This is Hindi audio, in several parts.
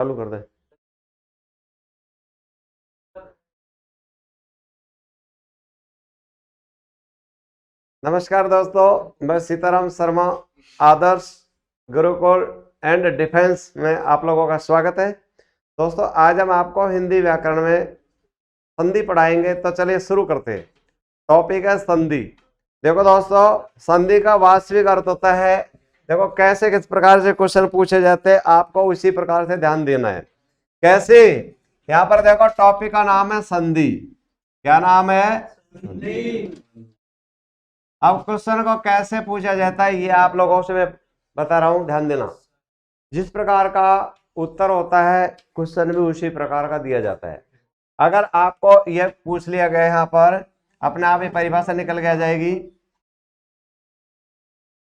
चालू कर दे। नमस्कार दोस्तों, मैं सीताराम शर्मा, आदर्श गुरुकुल एंड डिफेंस में आप लोगों का स्वागत है। दोस्तों, आज हम आपको हिंदी व्याकरण में संधि पढ़ाएंगे, तो चलिए शुरू करते हैं। टॉपिक है संधि। देखो दोस्तों, संधि का वास्तविक अर्थ होता है, देखो कैसे किस प्रकार से क्वेश्चन पूछे जाते हैं, आपको उसी प्रकार से ध्यान देना है। कैसे? यहाँ पर देखो, टॉपिक का नाम है संधि। क्या नाम है? संधि। अब क्वेश्चन को कैसे पूछा जाता है ये आप लोगों से मैं बता रहा हूं, ध्यान देना। जिस प्रकार का उत्तर होता है, क्वेश्चन भी उसी प्रकार का दिया जाता है। अगर आपको यह पूछ लिया गया यहाँ पर, अपने आप ही परिभाषा निकल के आ जाएगी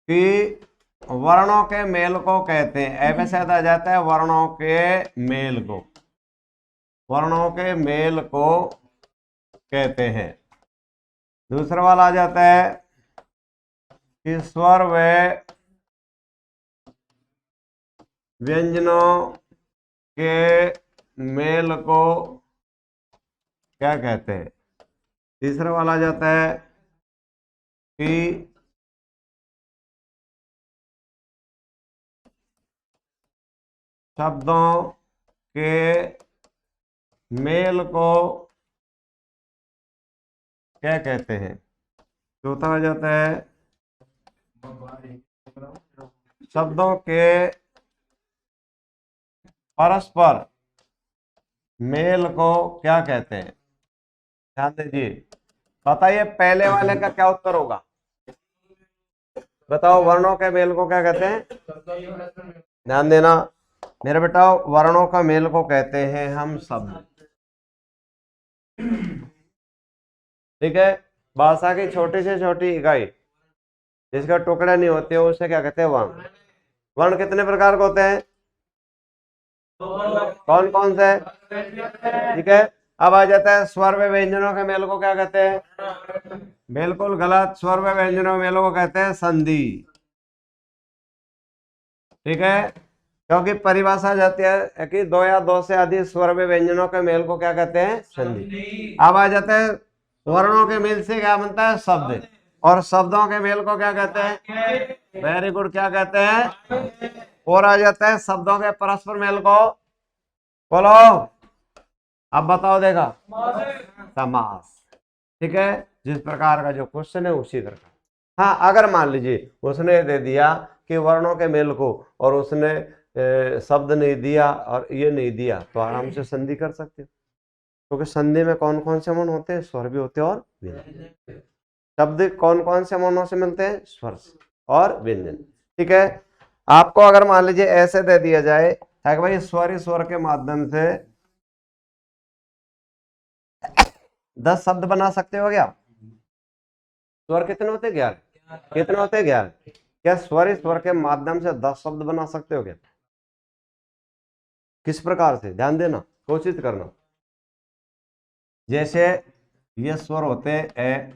कि वर्णों के मेल को कहते हैं, ऐसे से आ जाता है वर्णों के मेल को, वर्णों के मेल को कहते हैं। दूसरा वाला आ जाता है कि स्वर व व्यंजनों के मेल को क्या कहते हैं। तीसरा वाला आ जाता है कि शब्दों के मेल को क्या कहते हैं। चौथा आ जाता है शब्दों के परस्पर मेल को क्या कहते हैं। ध्यान दीजिए, बताइए पहले वाले का क्या उत्तर होगा। बताओ, वर्णों के मेल को क्या कहते हैं। ध्यान देना मेरे बेटा, वर्णों का मेल को कहते हैं हम शब्द। ठीक है, भाषा की छोटी से छोटी इकाई जिसका टुकड़े नहीं होते उसे क्या कहते हैं, वर्ण। वर्ण कितने प्रकार के होते हैं, कौन कौन से। ठीक है, अब आ जाता है स्वर व व्यंजनों के मेल को क्या कहते हैं। बिल्कुल गलत, स्वर व व्यंजनों के मेल को कहते हैं संधि। ठीक है, क्योंकि परिभाषा जाती है कि दो या दो से अधिक स्वर व व्यंजनों के मेल को क्या कहते हैं, संधि। अब आ जाता है वर्णों के मेल से क्या बनता है, शब्द, और शब्दों के मेल को क्या कहते हैं, वेरी गुड, क्या कहते हैं। और आ जाता है शब्दों के परस्पर मेल को, बोलो अब बताओ, देखा, समास। ठीक है, जिस प्रकार का जो क्वेश्चन है उसी प्रकार। हाँ, अगर मान लीजिए उसने दे दिया कि वर्णों के मेल को, और उसने शब्द नहीं दिया और ये नहीं दिया, तो आराम से संधि कर सकते हो, क्योंकि संधि में कौन कौन से मौन होते हैं, स्वर भी होते हैं और व्यंजन। शब्द कौन कौन से मौनों से मिलते हैं, स्वर और व्यंजन। ठीक है, आपको अगर मान लीजिए ऐसे दे दिया जाए कि भाई स्वर ही स्वर के माध्यम से 10 शब्द बना सकते हो क्या। स्वर कितने होते हैं, 11। कितने होते हैं, 11। क्या स्वर स्वर के माध्यम से 10 शब्द बना सकते हो क्या। किस प्रकार से, ध्यान देना, कोशिश करना। जैसे ये स्वर होते हैं ए,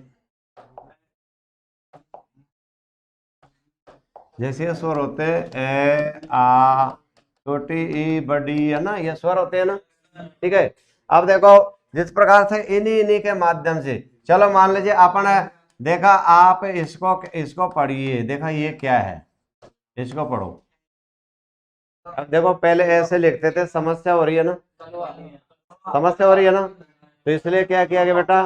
जैसे ये स्वर होते हैं ए आ, छोटी ई बड़ी, है ना, ये स्वर होते हैं ना। ठीक है, अब देखो जिस प्रकार से इन्हीं के माध्यम से, चलो मान लीजिए अपन देखा, आप इसको पढ़िए, देखा ये क्या है, इसको पढ़ो। अब देखो पहले ऐसे लिखते थे, समस्या हो रही है ना, समस्या हो रही है ना, तो इसलिए क्या किया गया बेटा,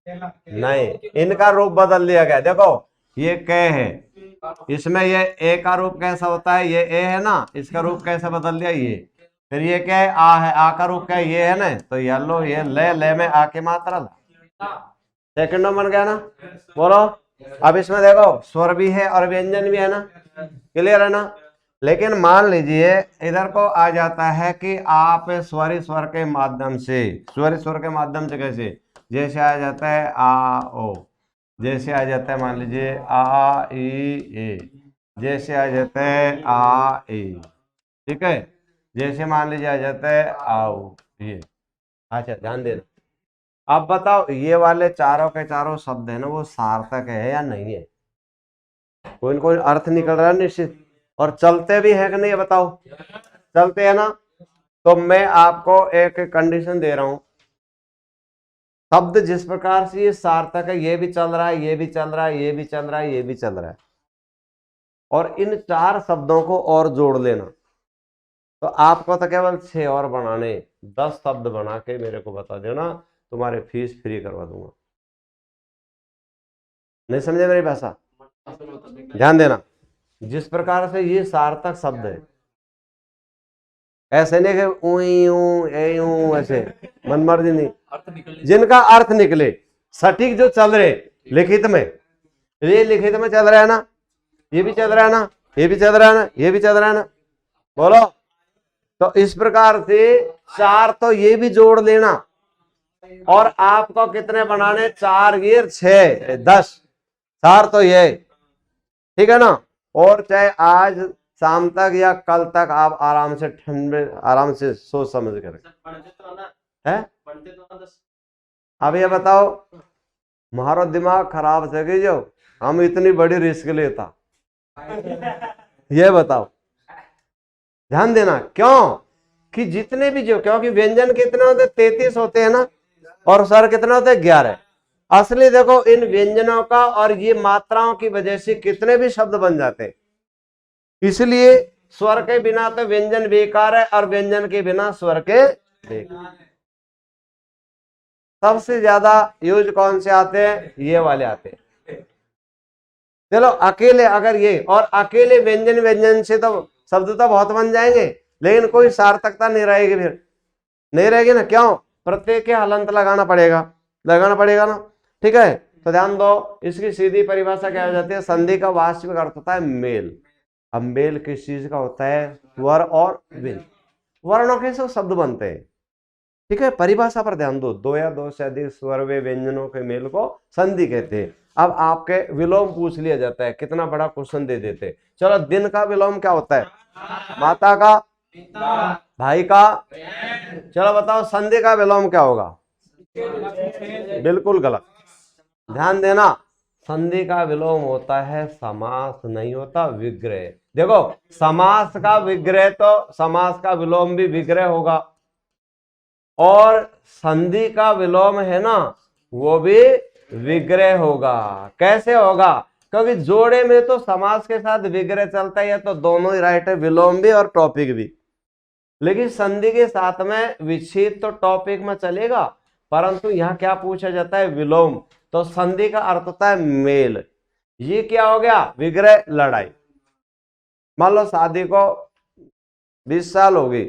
नहीं, इनका रूप बदल दिया गया। देखो ये क है, इसमें ये ए का रूप कैसा होता है, ये ए है ना, इसका रूप कैसे बदल दिया ये। फिर ये क्या है, आ है, आ का रूप क्या है, ये है ना, तो ये लो, ये ले में आ की मात्रा सेकंड बन गया ना। बोलो, अब इसमें देखो स्वर भी है और व्यंजन भी है ना, क्लियर है ना। लेकिन मान लीजिए इधर को आ जाता है कि आप स्वर के माध्यम से, स्वर के माध्यम से कैसे, जैसे आ जाता है आ ओ, जैसे आ जाता है मान लीजिए आ ई ए, जैसे आ जाता है आ ए। ठीक है, जैसे मान लीजिए आ जाता है आओ ये। अच्छा, ध्यान देना, अब बताओ ये वाले चारों के चारों शब्द है ना, वो सार्थक है या नहीं है। कोई न कोई अर्थ निकल रहा है निश्चित, और चलते भी है कि नहीं, बताओ, चलते हैं ना। तो मैं आपको एक कंडीशन दे रहा हूं, शब्द जिस प्रकार से ये सार्थक है, ये भी चल रहा है, ये भी चल रहा है, ये भी चल रहा है, ये भी चल रहा है, और इन 4 शब्दों को और जोड़ लेना, तो आपको तो केवल 6 और बनाने, 10 शब्द बना के मेरे को बता देना, तुम्हारे फीस फ्री करवा दूंगा। नहीं समझे मेरी भाषा? ध्यान देना, जिस प्रकार से ये सार्थक शब्द है, ऐसे नहीं कि ऊई ऊ ए ऊ ऐसे मनमर्जी नहीं, जिनका अर्थ निकले, सटीक जो चल रहे लिखित में, ये लिखित में चल रहा है ना, ये भी चल रहा है ना, ये भी चल रहा है ना, ये भी चल रहा है ना, बोलो। तो इस प्रकार से 4 तो ये भी जोड़ लेना, और आपको कितने बनाने, 4 ये 6 10, 4 तो ये, ठीक है ना। और चाहे आज शाम तक या कल तक आप आराम से ठंडे आराम से सोच समझ कर है। अब ये बताओ, हमारा दिमाग खराब से कि जो हम इतनी बड़ी रिस्क लेता, ये बताओ। ध्यान देना, क्यों कि जितने भी जो, क्योंकि व्यंजन कितने होते, 33 होते हैं ना, और स्वर कितने होते, 11। असली देखो, इन व्यंजनों का और ये मात्राओं की वजह से कितने भी शब्द बन जाते हैं। इसलिए स्वर के बिना तो व्यंजन बेकार है, और व्यंजन के बिना स्वर के बेकार। सबसे ज्यादा यूज कौन से आते हैं, ये वाले आते हैं। चलो अकेले अगर ये, और अकेले व्यंजन व्यंजन से तो शब्द तो बहुत बन जाएंगे, लेकिन कोई सार्थकता नहीं रहेगी, फिर नहीं रहेगी ना। क्यों? प्रत्येक के हलंत लगाना पड़ेगा ना, ठीक है। तो ध्यान दो, इसकी सीधी परिभाषा क्या हो जाती है, संधि का वास्तविक अर्थ होता है मेल। अब मेल किस चीज का होता है, स्वर और व्यंजन, वर्णों के से शब्द बनते हैं, ठीक है। परिभाषा पर ध्यान दो, 2 या 2 से अधिक स्वर व व्यंजनों के मेल को संधि कहते हैं। अब आपके विलोम पूछ लिया जाता है, कितना बड़ा क्वेश्चन दे देते। चलो, दिन का विलोम क्या होता है, माता का, भाई का। चलो बताओ, संधि का विलोम क्या होगा, बिल्कुल गलत। ध्यान देना, संधि का विलोम होता है समास, नहीं होता विग्रह। देखो, समास का विग्रह तो समास का विलोम भी विग्रह होगा, और संधि का विलोम है ना, वो भी विग्रह होगा। कैसे होगा? क्योंकि जोड़े में तो समास के साथ विग्रह चलता है, तो दोनों ही राइट है, विलोम भी और टॉपिक भी। लेकिन संधि के साथ में विच्छेद तो टॉपिक में चलेगा, परंतु यहाँ क्या पूछा जाता है, विलोम। तो संधि का अर्थ होता है मेल। ये क्या हो गया, विग्रह, लड़ाई। मान लो शादी को 20 साल हो गई,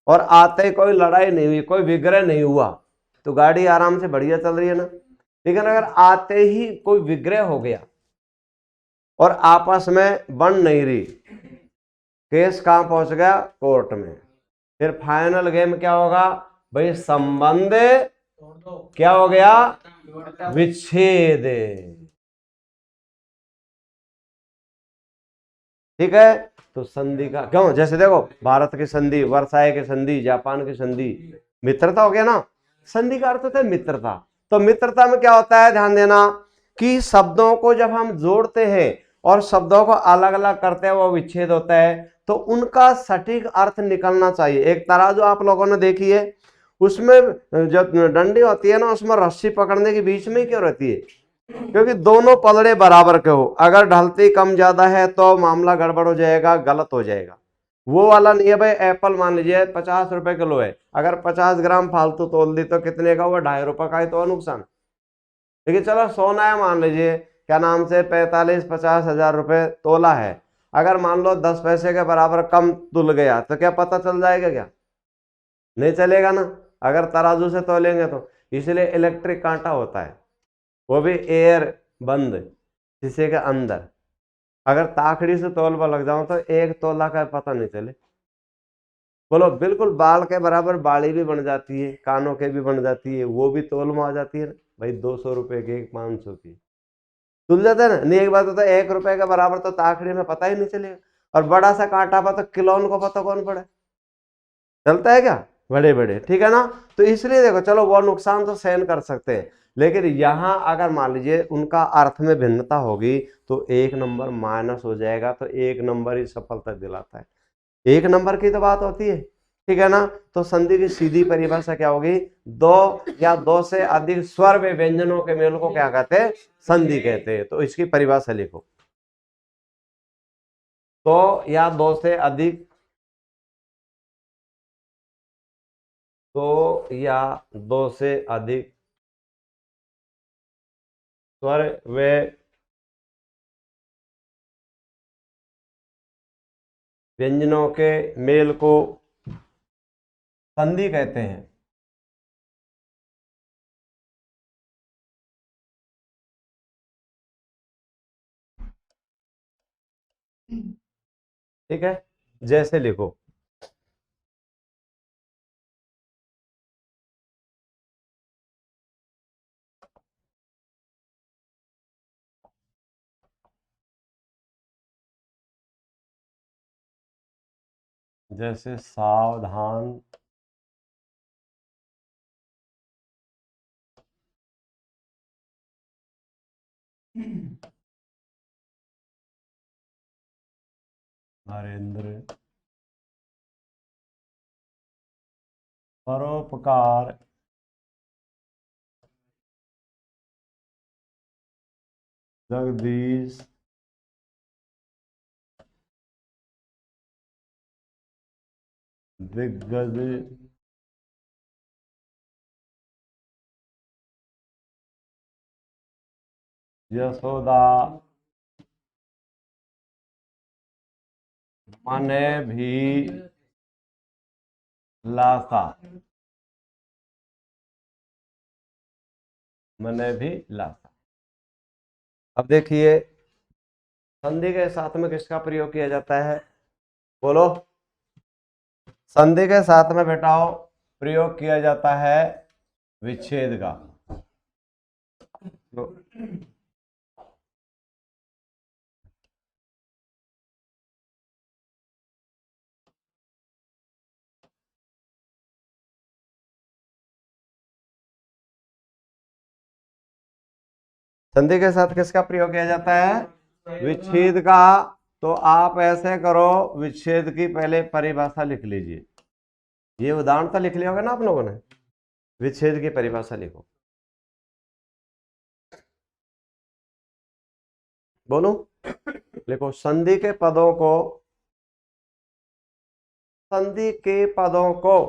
और आते ही कोई लड़ाई नहीं हुई, कोई विग्रह नहीं हुआ, तो गाड़ी आराम से बढ़िया चल रही है ना। लेकिन अगर आते ही कोई विग्रह हो गया और आपस में बन नहीं रही, केस कहां पहुंच गया, कोर्ट में, फिर फाइनल गेम क्या होगा भाई, संबंध क्या हो गया, विच्छेद। ठीक है। तो संधि का क्यों, जैसे देखो, भारत की संधि, वर्साय की संधि, जापान की संधि, मित्रता हो गया ना। संधि का अर्थ होता है मित्रता। तो मित्रता में क्या होता है, ध्यान देना, कि शब्दों को जब हम जोड़ते हैं और शब्दों को अलग अलग करते हैं, वो विच्छेद होता है, तो उनका सटीक अर्थ निकलना चाहिए। एक तराजू आप लोगों ने देखी है, उसमें जो डंडी होती है ना, उसमें रस्सी पकड़ने के बीच में क्यों रहती है, क्योंकि दोनों पलड़े बराबर के हो। अगर ढलती कम ज्यादा है तो मामला गड़बड़ हो जाएगा, गलत हो जाएगा। वो वाला नहीं है भाई, एप्पल मान लीजिए 50 रुपए किलो है, अगर 50 ग्राम फालतू तोल दी तो कितने का हुआ, 2.5 रुपए का ही तो नुकसान। लेकिन चलो सोना है, मान लीजिए क्या नाम से 45-50 हजार रुपए तोला है, अगर मान लो 10 पैसे के बराबर कम तुल गया, तो क्या पता चल जाएगा, क्या नहीं चलेगा ना, अगर तराजू से तोलेंगे तो। इसलिए इलेक्ट्रिक कांटा होता है, वो भी एयर बंद शीशे के अंदर, अगर ताखड़ी से तौलवा लग जाओ तो 1 तोला का पता नहीं चले। बोलो, बिल्कुल बाल के बराबर बाड़ी भी बन जाती है, कानों के भी बन जाती है, वो भी तोल में आ जाती है भाई, 200 रुपए की, 500 की तुल जाता है ना। नहीं, एक बात होता है, 1 रुपए के बराबर तो ताखड़ी में पता ही नहीं चलेगा, और बड़ा सा कांटा पा तो किलोन को पता कौन पड़े, चलता है क्या, बड़े बड़े, ठीक है ना। तो इसलिए देखो, चलो वो नुकसान तो सहन कर सकते हैं, लेकिन यहां अगर मान लीजिए उनका अर्थ में भिन्नता होगी तो 1 नंबर माइनस हो जाएगा, तो 1 नंबर ही सफलता दिलाता है। 1 नंबर की तो बात होती है, ठीक है ना। तो संधि की सीधी परिभाषा क्या होगी, दो या दो से अधिक स्वर व व्यंजनों के मेल को क्या कहते हैं, संधि कहते हैं। तो इसकी परिभाषा लिखो, दो या दो से अधिक, दो या दो से अधिक स्वर व व्यंजनों के मेल को संधि कहते हैं। ठीक है, जैसे लिखो, जैसे सावधान, नरेंद्र, परोपकार, जगदीश, दिग्गज, यशोदा, मने भी लासा, मने भी लासा। अब देखिए, संधि के साथ में किसका प्रयोग किया जाता है, बोलो। संधि के साथ में बेटाओ प्रयोग किया जाता है विच्छेद का। तो संधि के साथ किसका प्रयोग किया जाता है, विच्छेद का। तो आप ऐसे करो, विच्छेद की पहले परिभाषा लिख लीजिए। ये उदाहरण तो लिख लिया होगा ना आप लोगों ने, विच्छेद की परिभाषा लिखो, बोलो। लिखो, संधि के पदों को, संधि के पदों को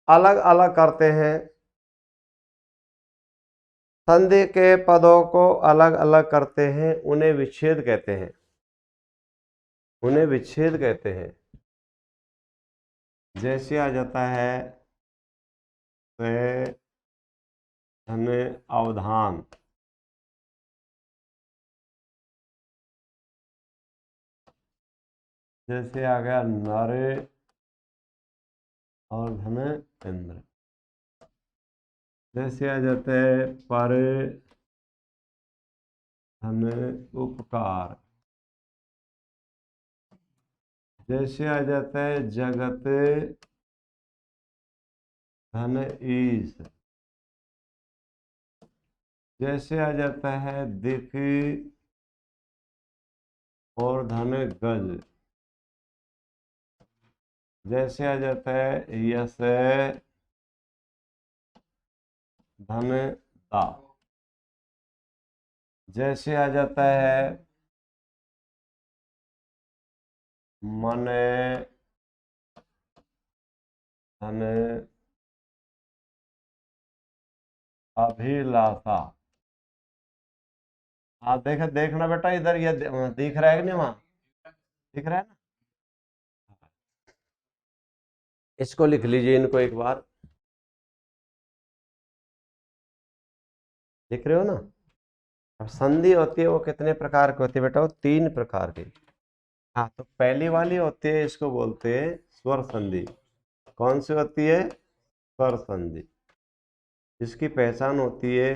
अलग अलग करते हैं, संधि के पदों को अलग अलग करते हैं, उन्हें विच्छेद कहते हैं, उन्हें विच्छेद कहते हैं। जैसे आ जाता है से, धन, अवधान, जैसे आ गया नर और धन इंद्र, जैसे आ जाता है पर, धन, उपकार, जैसे आ जाता है जगत, धन, ईश, जैसे आ जाता है दिख और धन गज, जैसे आ जाता है यश, धन दा, जैसे आ जाता है मन, धन अभिलाषा। हाँ देखना बेटा, इधर ये दिख रहा है कि नहीं, वहां दिख रहा है ना। इसको लिख लीजिए, इनको एक बार, लिख रहे हो ना। अब संधि होती है वो कितने प्रकार की होती है बेटा, वो तीन प्रकार की। हाँ, तो पहली वाली होती है, इसको बोलते हैं स्वर संधि। कौन सी होती है, स्वर संधि। इसकी पहचान होती है,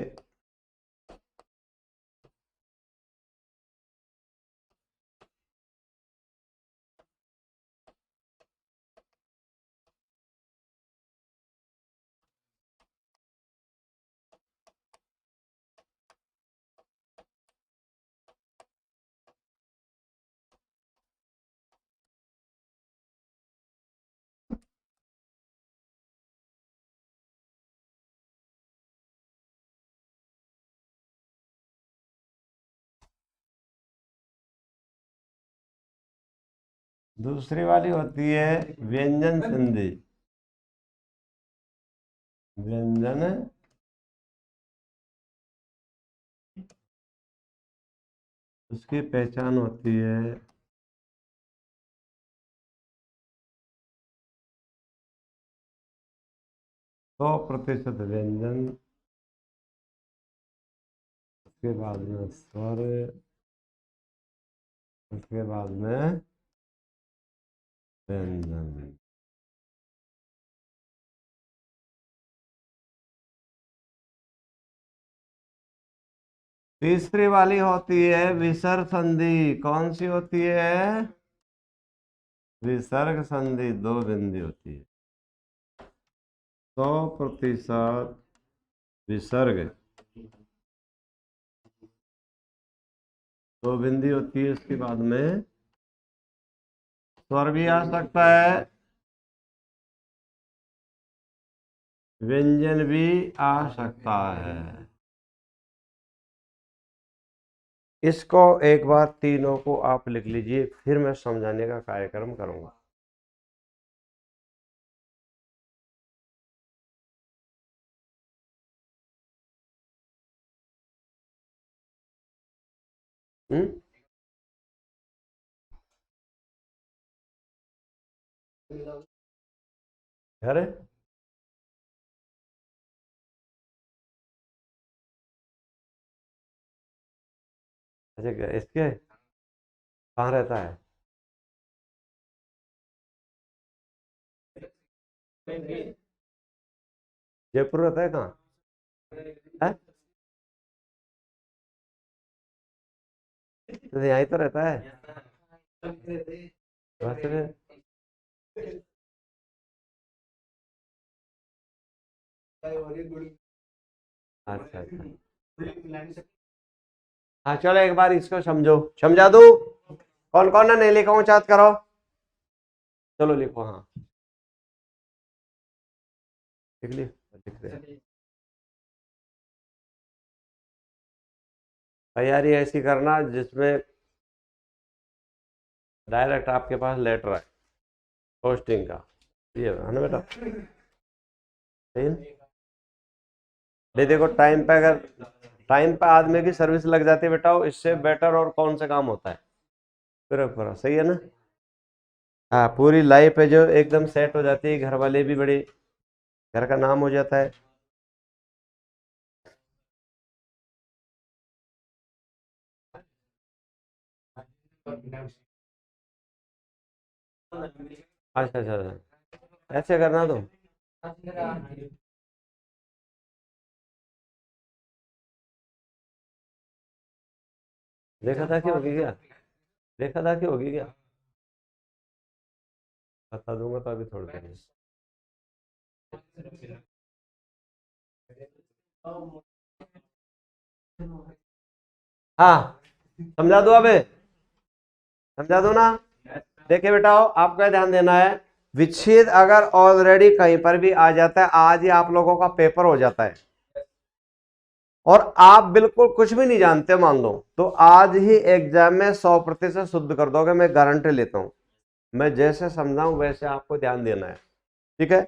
दूसरी वाली होती है व्यंजन संधि। व्यंजन उसकी पहचान होती है 100% व्यंजन, उसके बाद में स्वर, उसके बाद में व्यंजन। तीसरी वाली होती है विसर्ग संधि। कौन सी होती है? विसर्ग संधि। दो बिंदी होती है। 100% विसर्ग, दो बिंदी होती है। उसके बाद में स्वर भी आ सकता है, व्यंजन भी आ सकता है। इसको एक बार तीनों को आप लिख लीजिए, फिर मैं समझाने का कार्यक्रम करूंगा। अरे अच्छा, क्या इसके कहाँ रहता है? जयपुर रहता है कहाँ है? तो यहीं तो रहता है। बस फिर- अच्छा अच्छा। हाँ चलो एक बार इसको समझो, समझा दूं? कौन कौन ने नहीं लिखा हूँ चार्ट करो। चलो लिखो। हाँ लिख लिया, लिख रहे हैं। तैयारी ऐसी करना जिसमें डायरेक्ट आपके पास लेटर आए पोस्टिंग का। ये है ना बेटा? सही है? नहीं देखो, टाइम पे अगर टाइम पे आदमी की सर्विस लग जाती है बेटा, इससे बेटर और कौन सा काम होता है? फिर करो, सही है ना? हाँ, पूरी लाइफ है जो एकदम सेट हो जाती है, घर वाले भी बड़े, घर का नाम हो जाता है। अच्छा अच्छा अच्छा। ऐसे करना तुम। देखा था कि होगी क्या? देखा था कि होगी क्या? बता दूंगा तो अभी थोड़ी देर में। हाँ समझा दो अबे, समझा दो ना? देखिए बेटा, आपको क्या ध्यान देना है, विच्छेद अगर ऑलरेडी कहीं पर भी आ जाता है, आज ही आप लोगों का पेपर हो जाता है और आप बिल्कुल कुछ भी नहीं जानते मान लो, तो आज ही एग्जाम में 100% शुद्ध कर दोगे, मैं गारंटी लेता हूं। मैं जैसे समझाऊं वैसे आपको ध्यान देना है, ठीक है?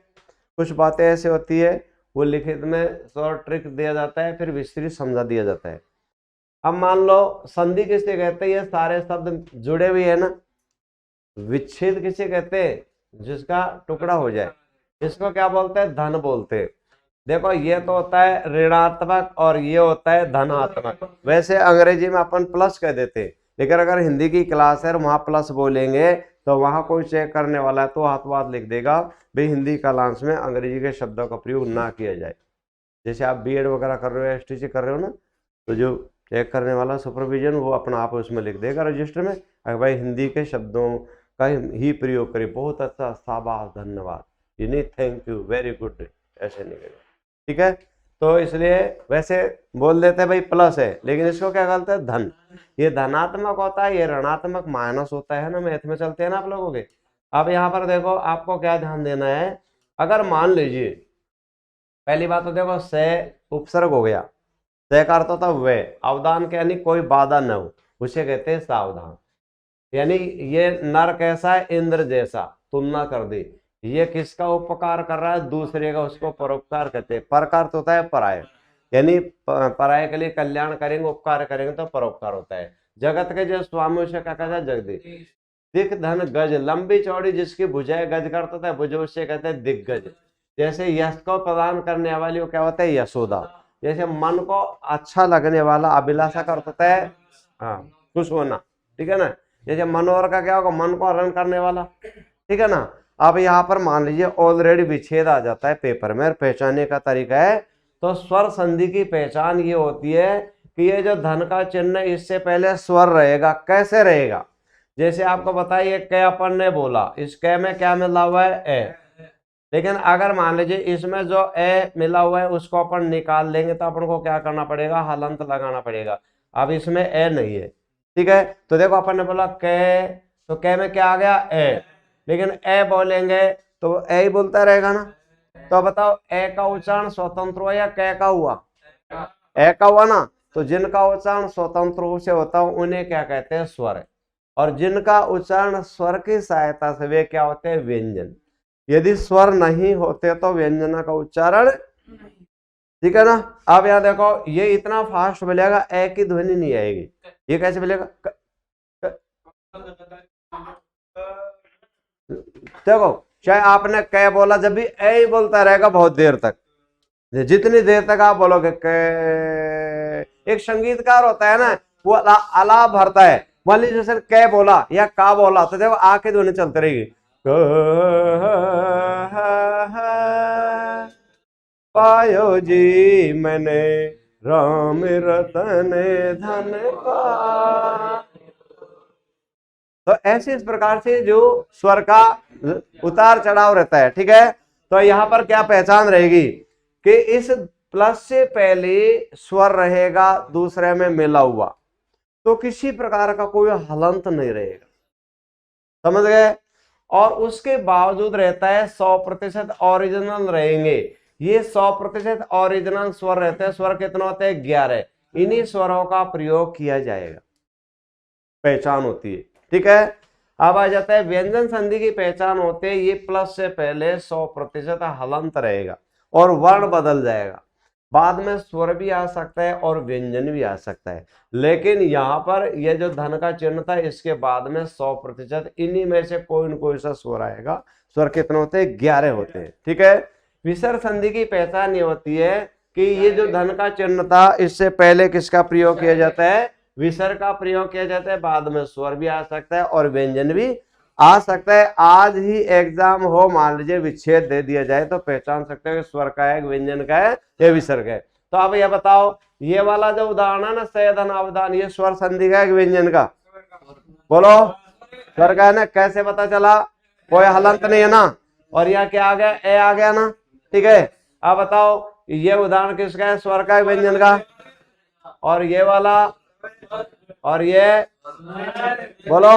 कुछ बातें ऐसे होती है, वो लिखित में शॉर्ट ट्रिक दिया जाता है, फिर विस्तृत समझा दिया जाता है। अब मान लो संधि किसे कहते हैं? ये सारे शब्द जुड़े हुए है ना। विच्छेद किसे कहते हैं? जिसका टुकड़ा हो जाए। इसको क्या बोलते हैं? धन बोलते हैं। देखो ये तो होता है ऋणात्मक और ये होता है धनात्मक। वैसे अंग्रेजी में अपन प्लस कह देते हैं, लेकिन अगर हिंदी की क्लास है और वहां प्लस बोलेंगे तो वहां कोई चेक करने वाला है तो हाथों हाथ लिख देगा भाई हिंदी क्लास में अंग्रेजी के शब्दों का प्रयोग ना किया जाए। जैसे आप बीएड वगैरह कर रहे हो, एसटीसी कर रहे हो ना, तो जो चेक करने वाला सुपरविजन वो अपना आप उसमें लिख देगा रजिस्टर में, अगर भाई हिंदी के शब्दों का ही प्रयोग करें। बहुत अच्छा, शाबाश, धन्यवाद, ये नहीं थैंक यू, वेरी गुड, ऐसे नहीं करें, ठीक है? तो इसलिए वैसे बोल देते हैं भाई प्लस है, लेकिन इसको क्या कहते हैं? धन। ये धनात्मक होता है, ये ऋणात्मक माइनस होता है ना, मैथ में चलते हैं ना आप लोगों के। अब यहाँ पर देखो आपको क्या ध्यान देना है, अगर मान लीजिए पहली बात तो देखो से उपसर्ग हो गया, से का अर्थ होता है वे, अवदान के यानी कोई बाधा न हो, उसे कहते हैं सावधान। यानी ये नर कैसा है, इंद्र जैसा, तुलना कर दी। ये किसका उपकार कर रहा है, दूसरे का, उसको परोपकार कहते हैं। पर का अर्थ होता है पराय, यानी पराय के लिए कल्याण करेंगे, उपकार करेंगे तो परोपकार होता है। जगत के जो स्वामी उसे क्या कहता है, जगदीश। दिक धन गज, लंबी चौड़ी जिसकी भुजाएं गज करता था, भुज उससे कहते हैं दिग्गज। जैसे यश को प्रदान करने वाली वो क्या होता है, यशोदा। जैसे मन को अच्छा लगने वाला अभिलाषा का अर्थ होता है हाँ खुश होना, ठीक है ना। जैसे मनोहर का क्या होगा, मन को हरण करने वाला, ठीक है ना। अब यहाँ पर मान लीजिए ऑलरेडी विच्छेद आ जाता है पेपर में, पहचानने का तरीका है। तो स्वर संधि की पहचान ये होती है कि ये जो धन का चिन्ह है, इससे पहले स्वर रहेगा। कैसे रहेगा, जैसे आपको बताइए क अपन ने बोला, इस क में क्या मिला हुआ है, ए। लेकिन अगर मान लीजिए इसमें जो ए मिला हुआ है उसको अपन निकाल देंगे तो अपन को क्या करना पड़ेगा, हलंत लगाना पड़ेगा। अब इसमें ए नहीं है, ठीक है। तो देखो अपन ने बोला क, तो क में क्या आ गया, ए। लेकिन ए बोलेंगे तो ए ही बोलता रहेगा ना। तो बताओ ए का उच्चारण स्वतंत्र हुआ या क का हुआ, ए का हुआ ना। तो जिनका उच्चारण स्वतंत्र रूप से होता है उन्हें क्या कहते हैं, स्वर। और जिनका उच्चारण स्वर की सहायता से, वे क्या होते हैं, व्यंजन। यदि स्वर नहीं होते तो व्यंजन का उच्चारण, ठीक है ना। अब यहाँ देखो ये इतना फास्ट बोलेगा, ए की ध्वनि नहीं आएगी। ये कैसे बोलेगा, देखो चाहे आपने कै बोला, जब भी ए ही बोलता रहेगा बहुत देर तक, जितनी देर तक आप बोलोगे कै। एक संगीतकार होता है ना, वो अलाप भरता है। मान लीजिए जैसे कै बोला या का बोला, तो देखो आ के ध्वनि चलती रहेगी, पायो जी मैंने राम रतन धन पा। तो ऐसे इस प्रकार से जो स्वर का उतार चढ़ाव रहता है, ठीक है। तो यहाँ पर क्या पहचान रहेगी कि इस प्लस से पहले स्वर रहेगा दूसरे में मिला हुआ, तो किसी प्रकार का कोई हलंत नहीं रहेगा, समझ गए। और उसके बावजूद रहता है 100% ओरिजिनल रहेंगे। ये 100% ओरिजिनल स्वर रहते हैं। स्वर कितने होते हैं, 11। इन्हीं स्वरों का प्रयोग किया जाएगा, पहचान होती है, ठीक है। अब आ जाता है व्यंजन संधि की पहचान होते है, ये प्लस से पहले 100% हलंत रहेगा और वर्ण बदल जाएगा। बाद में स्वर भी आ सकता है और व्यंजन भी आ सकता है। लेकिन यहाँ पर ये जो धन का चिन्ह था, इसके बाद में 100% इन्हीं में से कोई न कोई सा स्वर आएगा। स्वर कितने होते हैं, 11 होते हैं, ठीक है। विसर्ग संधि की पहचान ये होती है कि ये जो धन का चिन्ह था, इससे पहले किसका प्रयोग किया जाता है, विसर्ग का प्रयोग किया जाता है। बाद में स्वर भी आ सकता है और व्यंजन भी आ सकता है। आज ही एग्जाम हो, मान लीजिए विच्छेद दे दिया जाए, तो पहचान सकते हैं कि स्वर का है, व्यंजन का है या विसर्ग है। तो अब यह बताओ, ये वाला जो उदाहरण है ना, सयधन अवधान, ये स्वर संधि का है व्यंजन का, बोलो स्वर का है ना। कैसे पता चला, कोई हलंत नहीं है ना। और यहाँ क्या आ गया, ए आ गया ना, ठीक है। अब बताओ ये उदाहरण किसका है, स्वर का है व्यंजन का। और ये वाला और ये बोलो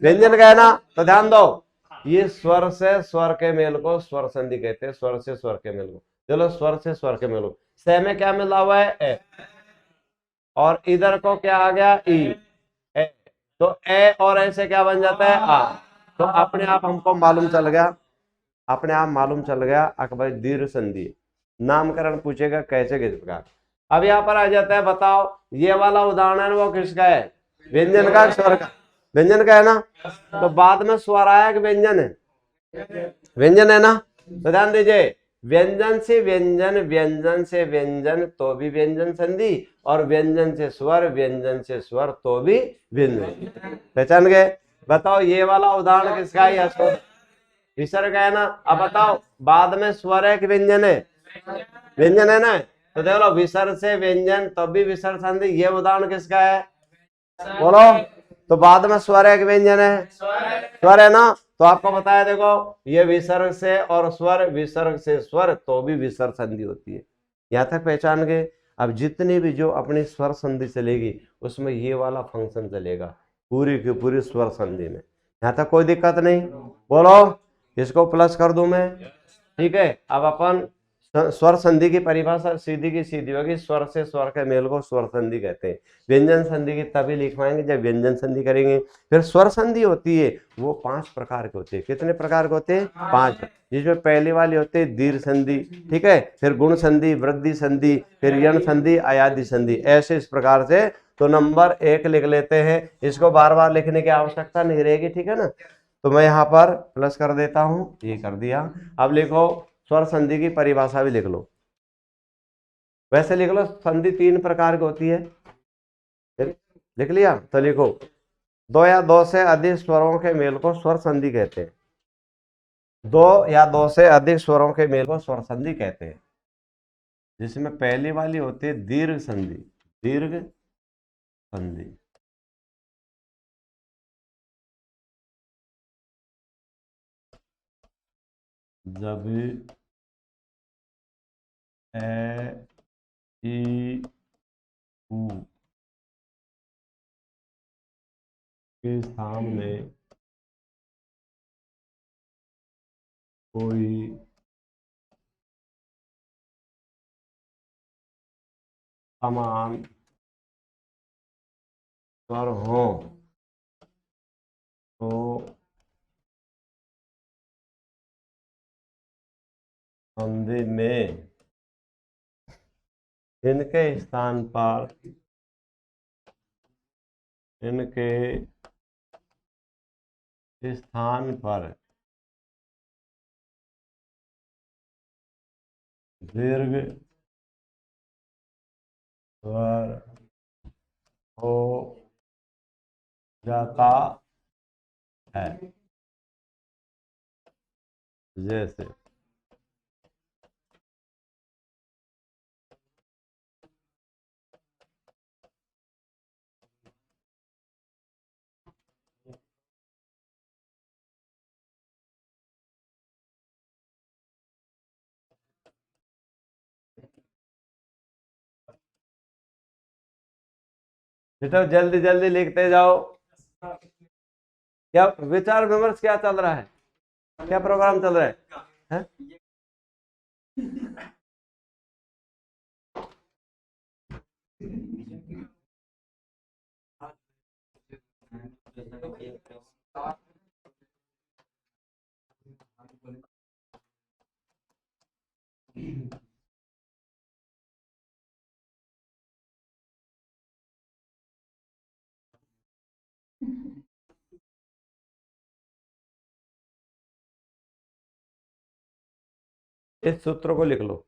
व्यंजन का है ना। तो ध्यान दो, ये स्वर से स्वर के मेल को स्वर संधि कहते हैं। स्वर से स्वर के मेल को, चलो स्वर से स्वर के मेल को, से में क्या मिला हुआ है, ए। और इधर को क्या आ गया, ई, ए। तो ए और ऐसे क्या बन जाता है, आ। तो अपने आप हमको मालूम चल गया, अपने आप मालूम चल गया अकबर दीर्घ संधि। नामकरण पूछेगा कैसे किस प्रकार। अब यहाँ पर आ जाता है, बताओ ये वाला उदाहरण वो किसका है, व्यंजन का, स्वर का, व्यंजन का है ना। तो बाद में स्वर आया कि व्यंजन है, व्यंजन है ना। तो ध्यान दीजिए, व्यंजन से व्यंजन, व्यंजन से व्यंजन तो भी व्यंजन संधि, और व्यंजन से स्वर, व्यंजन से स्वर तो भी व्यंजन। पहचान गए। बताओ ये वाला उदाहरण किसका है, विसर्ग है ना। अब बताओ बाद में स्वर है कि व्यंजन है, व्यंजन है ना। तो देख लो, विसर्ग से व्यंजन तब भी विसर्ग संधि, ये उदाहरण किसका है, बोलो। तो बाद में स्वर है कि व्यंजन है, स्वर है ना। तो आपको बताया, देखो ये विसर्ग से और स्वर, विसर्ग से स्वर तो भी विसर्ग संधि होती है। यहाँ तक पहचान गए। अब जितनी भी जो अपनी स्वर संधि चलेगी, उसमें ये वाला फंक्शन चलेगा, पूरी की पूरी स्वर संधि में। यहाँ तक कोई दिक्कत नहीं, बोलो। इसको प्लस कर दूं मैं, ठीक है। अब अपन स्वर संधि की परिभाषा सीधी की सीधी होगी, स्वर से स्वर के मेल को स्वर संधि कहते हैं। व्यंजन संधि की तभी लिख पाएंगे जब व्यंजन संधि करेंगे। फिर स्वर संधि होती है, वो 5 प्रकार के होते हैं। कितने प्रकार के होते हैं? 5। जिसमें पहली वाली होती है दीर्घ संधि, ठीक है, फिर गुण संधि, वृद्धि संधि, फिर यण संधि, अयादि संधि, ऐसे इस प्रकार से। तो नंबर 1 लिख लेते हैं, इसको बार बार लिखने की आवश्यकता नहीं रहेगी, ठीक है ना। तो मैं यहाँ पर प्लस कर देता हूं, ये कर दिया। अब लिखो स्वर संधि की परिभाषा भी लिख लो, वैसे लिख लो, संधि 3 प्रकार की होती है। लिख लिया? तो लिखो, 2 या 2 से अधिक स्वरों के मेल को स्वर संधि कहते हैं। 2 या 2 से अधिक स्वरों के मेल को स्वर संधि कहते हैं, जिसमें पहली वाली होती है दीर्घ संधि। दीर्घ संधि जब ए ई उ के सामने कोई समान स्वर हो तो संधि में इनके स्थान पर दीर्घ स्वर हो जाता है। जैसे बेटा जल्दी जल्दी लिखते जाओ। क्या विचार विमर्श क्या चल रहा है? क्या प्रोग्राम चल रहा है? इस सूत्र को लिख लो।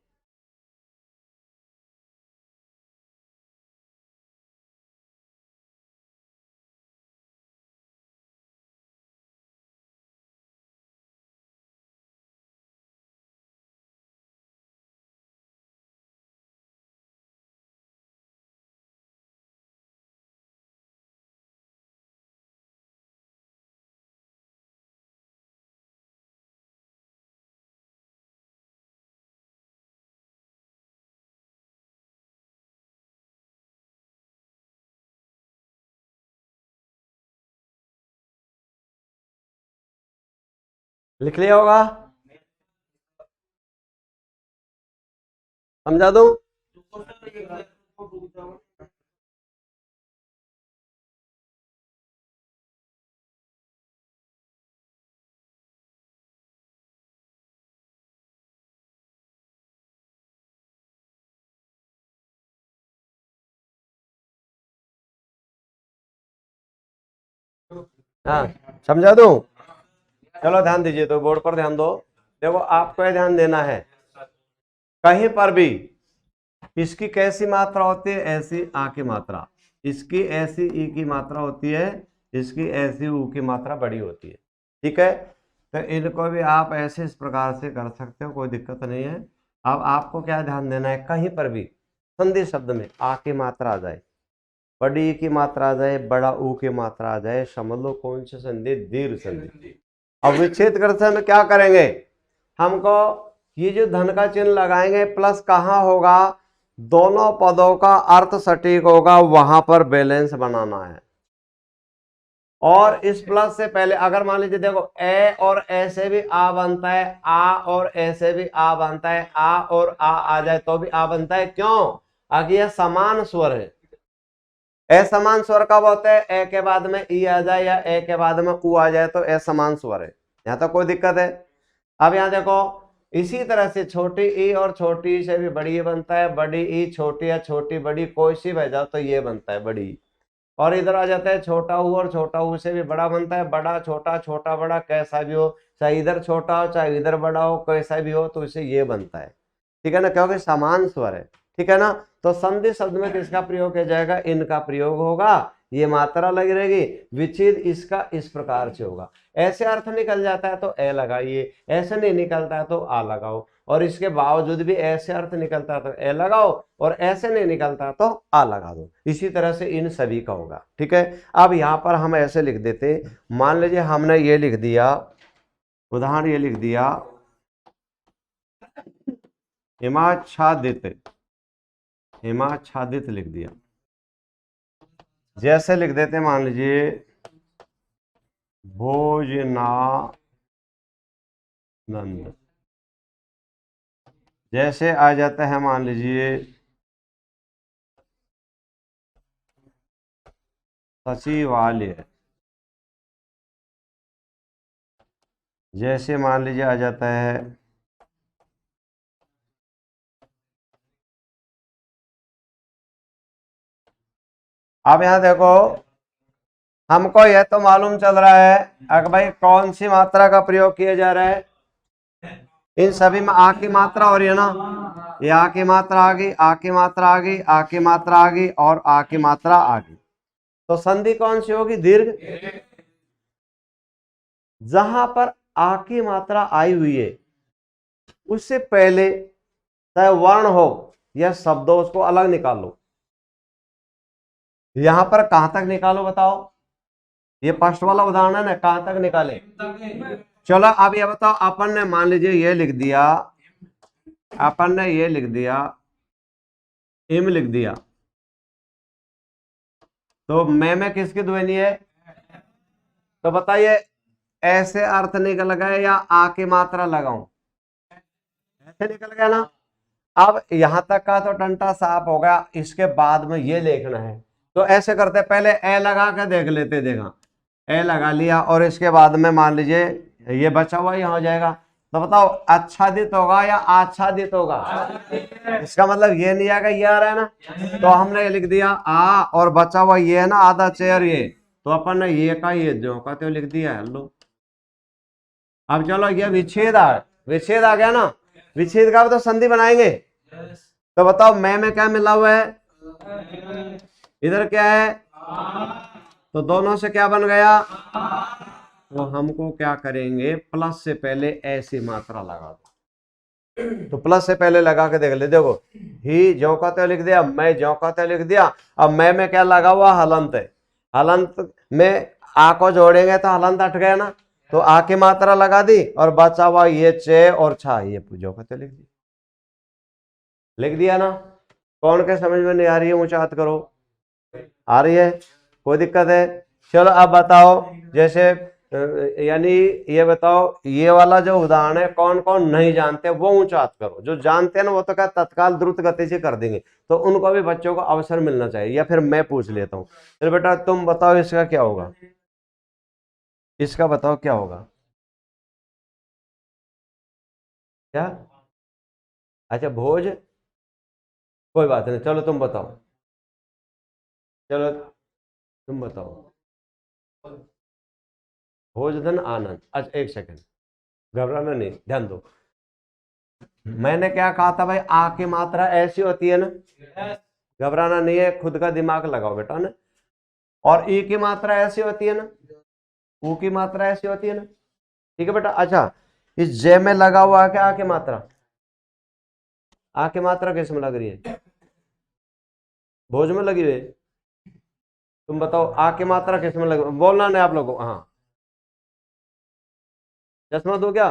लिख लिया होगा? समझा दूं? हाँ, समझा दूं? चलो ध्यान दीजिए, तो बोर्ड पर ध्यान दो। देखो आपको ये ध्यान देना है, कहीं पर भी इसकी कैसी मात्रा होती है? ऐसी आ की मात्रा। इसकी ऐसी ई की मात्रा होती है, इसकी ऐसी ऊ की मात्रा बड़ी होती है, ठीक है। तो इनको भी आप ऐसे इस प्रकार से कर सकते हो, कोई दिक्कत नहीं है। अब आपको क्या ध्यान देना है, कहीं पर भी संधि शब्द में आ की मात्रा आ जाए, बड़ी ई की मात्रा आ जाए, बड़ा ऊ की मात्रा आ जाए, समझ लो कौन सी संधि? दीर्घ संधि। अब विच्छेद करते समय क्या करेंगे? हमको ये जो धन का चिन्ह लगाएंगे, प्लस कहाँ होगा? दोनों पदों का अर्थ सटीक होगा, वहां पर बैलेंस बनाना है। और इस प्लस से पहले अगर मान लीजिए देखो ए और ए से भी आ बनता है, आ और ए से भी आ बनता है, आ और आ जाए तो भी आ बनता है। क्यों? आगे यह समान स्वर है। असमान स्वर कब होता है? ए के बाद में ई आ जाए या ए के बाद में ऊ आ जाए तो असमान स्वर है। यहां तक कोई दिक्कत है? अब यहां देखो इसी तरह से छोटी ई और छोटी ई से भी बड़ी ई बनता है, बड़ी ई छोटी या छोटी बड़ी कोई सी बह जाओ तो ये बनता है बड़ी। और इधर आ जाता है छोटा ऊ, और छोटा ऊ से भी बड़ा बनता है, बड़ा छोटा छोटा बड़ा कैसा भी हो, चाहे इधर छोटा हो चाहे इधर बड़ा हो, कैसा भी हो तो इसे ये बनता है। ठीक है ना, क्योंकि समान स्वर है। ठीक है ना, तो संधि शब्द में किसका प्रयोग किया जाएगा? इनका प्रयोग होगा। ये मात्रा लगी रहेगी, विच्छेद इसका इस प्रकार से होगा। ऐसे अर्थ निकल जाता है तो ए लगाइए, ऐसे नहीं निकलता है तो आ लगाओ, और इसके बावजूद भी ऐसे अर्थ निकलता है तो ए लगाओ, और ऐसे नहीं निकलता तो आ लगा दो। इसी तरह से इन सभी का होगा। ठीक है, अब यहां पर हम ऐसे लिख देते, मान लीजिए हमने ये लिख दिया, उदाहरण ये लिख दिया, हिमाच्छादित, हिमाच्छादित लिख दिया। जैसे लिख देते मान लीजिए भोजनानंद, जैसे आ जाता है मान लीजिए सचिवालय, जैसे मान लीजिए आ जाता है अब यहां देखो हमको यह तो मालूम चल रहा है अगर भाई कौन सी मात्रा का प्रयोग किया जा रहा है। इन सभी में आ की मात्रा हो रही है ना, ये आ की मात्रा आ गई, आ की मात्रा आ गई, आ की मात्रा आ गई और आ की मात्रा आ गई। तो संधि कौन सी होगी? दीर्घ। जहां पर आ की मात्रा आई हुई है उससे पहले चाहे वर्ण हो या शब्द हो उसको अलग निकालो। यहां पर कहां तक निकालो बताओ? ये फर्स्ट वाला उदाहरण है, कहां तक निकाले? चलो अब ये बताओ, अपन ने मान लीजिए ये लिख दिया, अपन ने ये लिख दिया, इम लिख दिया, तो मैं किसकी ध्वनि है? तो बताइए ऐसे अर्थ निकल गए या आ की मात्रा लगाऊं? ऐसे निकल गया ना। अब यहां तक का तो टंटा साफ हो गया, इसके बाद में ये लिखना है। तो ऐसे करते पहले ए लगा के देख लेते, देखा ए लगा लिया और इसके बाद में मान लीजिए ये बचा हुआ यहाँ हो जाएगा। तो बताओ आच्छादित होगा या आच्छादित होगा? इसका मतलब ये नहीं आएगा, ये आ रहा है ना, तो हमने ये लिख दिया आ, और बचा हुआ ये है ना आधा चेयर, ये तो अपन ने ये का ये जो का तो लिख दिया है। लो अब चलो ये विच्छेद विच्छेद आ गया ना, विच्छेद का भी तो संधि बनाएंगे। तो बताओ मैं में क्या मिला हुआ है? इधर क्या है? तो दोनों से क्या बन गया? तो हमको क्या करेंगे, प्लस से पहले ऐसी मात्रा लगा दो। तो प्लस से पहले लगा के देख ले, देखो ही ज्यों का त्यों लिख दिया, मैं ज्यों का त्यों लिख दिया। अब मैं में क्या लगा हुआ? हलंत है। हलंत में आ को जोड़ेंगे तो हलंत हट गया ना, तो आ की मात्रा लगा दी और बचा हुआ ये चे और छा, ये ज्यों का त्यों लिख दिया, लिख दिया ना। कौन के समझ में नहीं आ रही है ऊंचा हाथ करो। आ रही है? कोई दिक्कत है? चलो अब बताओ, जैसे यानी ये बताओ ये वाला जो उदाहरण है कौन कौन नहीं जानते वो ऊंचा हाथ करो, जो जानते हैं ना वो तो क्या तत्काल द्रुत गति से कर देंगे, तो उनको भी बच्चों को अवसर मिलना चाहिए, या फिर मैं पूछ लेता हूँ। चलो बेटा तुम बताओ इसका क्या होगा, इसका बताओ क्या होगा? क्या? अच्छा भोज, कोई बात नहीं, चलो तुम बताओ, चलो तुम बताओ। भोजधन आनंद। अच्छा एक सेकंड, घबराना नहीं, ध्यान दो। मैंने क्या कहा था भाई, आ की मात्रा ऐसी होती है ना, घबराना नहीं है, खुद का दिमाग लगाओ बेटा ना। और ई की मात्रा ऐसी होती है ना, ऊ की मात्रा ऐसी होती है ना। ठीक है बेटा। अच्छा इस जे में लगा हुआ है क्या आ की मात्रा? आ की मात्रा किस में लग रही है? भोज में लगी हुई है। तुम बताओ आ की मात्रा किस में लग, बोलना नहीं आप लोगों। हाँ चश्मा दो क्या?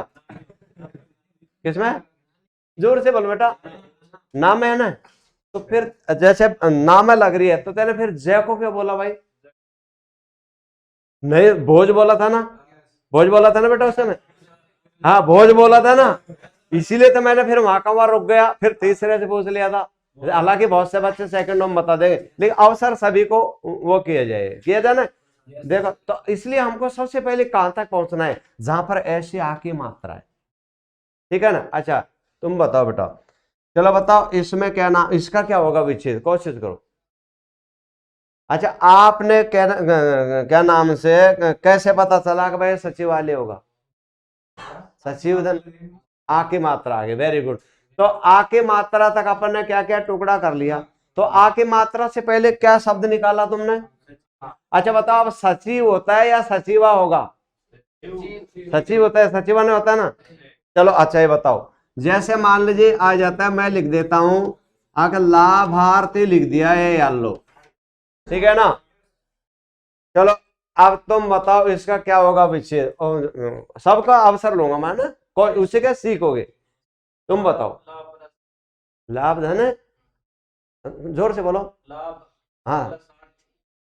किसमें? जोर से बोलो बेटा। नाम है ना, तो फिर जैसे नाम में लग रही है तो तेने फिर जय को क्यों बोला भाई? नहीं, भोज बोला था ना, भोज बोला था ना बेटा उस समय। हाँ भोज बोला था ना, इसीलिए तो मैंने फिर वहां का वहां रुक गया, फिर तीसरे से पूछ लिया था। हालांकि बहुत से बच्चे सेकंड में बता देंगे, लेकिन अवसर सभी को वो किया जाए ना। देखो तो इसलिए हमको सबसे पहले कहां तक पहुंचना है, जहां पर ऐसी आ की मात्रा है, ठीक है ना। अच्छा तुम बताओ बेटा, चलो बताओ इसमें क्या नाम, इसका क्या होगा विच्छेद, कोशिश करो। अच्छा आपने क्या नाम से कैसे पता चला कि भाई सचिवालय होगा, सचिव धन आ की मात्रा आ गई, वेरी गुड। तो आ की मात्रा तक अपन ने क्या क्या टुकड़ा कर लिया, तो आ की मात्रा से पहले क्या शब्द निकाला तुमने। अच्छा बताओ अब सचिव होता है या सचिवा होगा, सचिव होता है, सचिवा नहीं होता ना। चलो अच्छा ये बताओ, जैसे मान लीजिए आ जाता है, मैं लिख देता हूं, अगर लाभार्थी लिख दिया है यार लो, ठीक है ना। चलो अब तुम बताओ इसका क्या होगा विच्छेद, सबका अवसर लूंगा मैं ना, कोई उसे क्या सीखोगे, तुम बताओ। लाभ धन है, जोर से बोलो। हाँ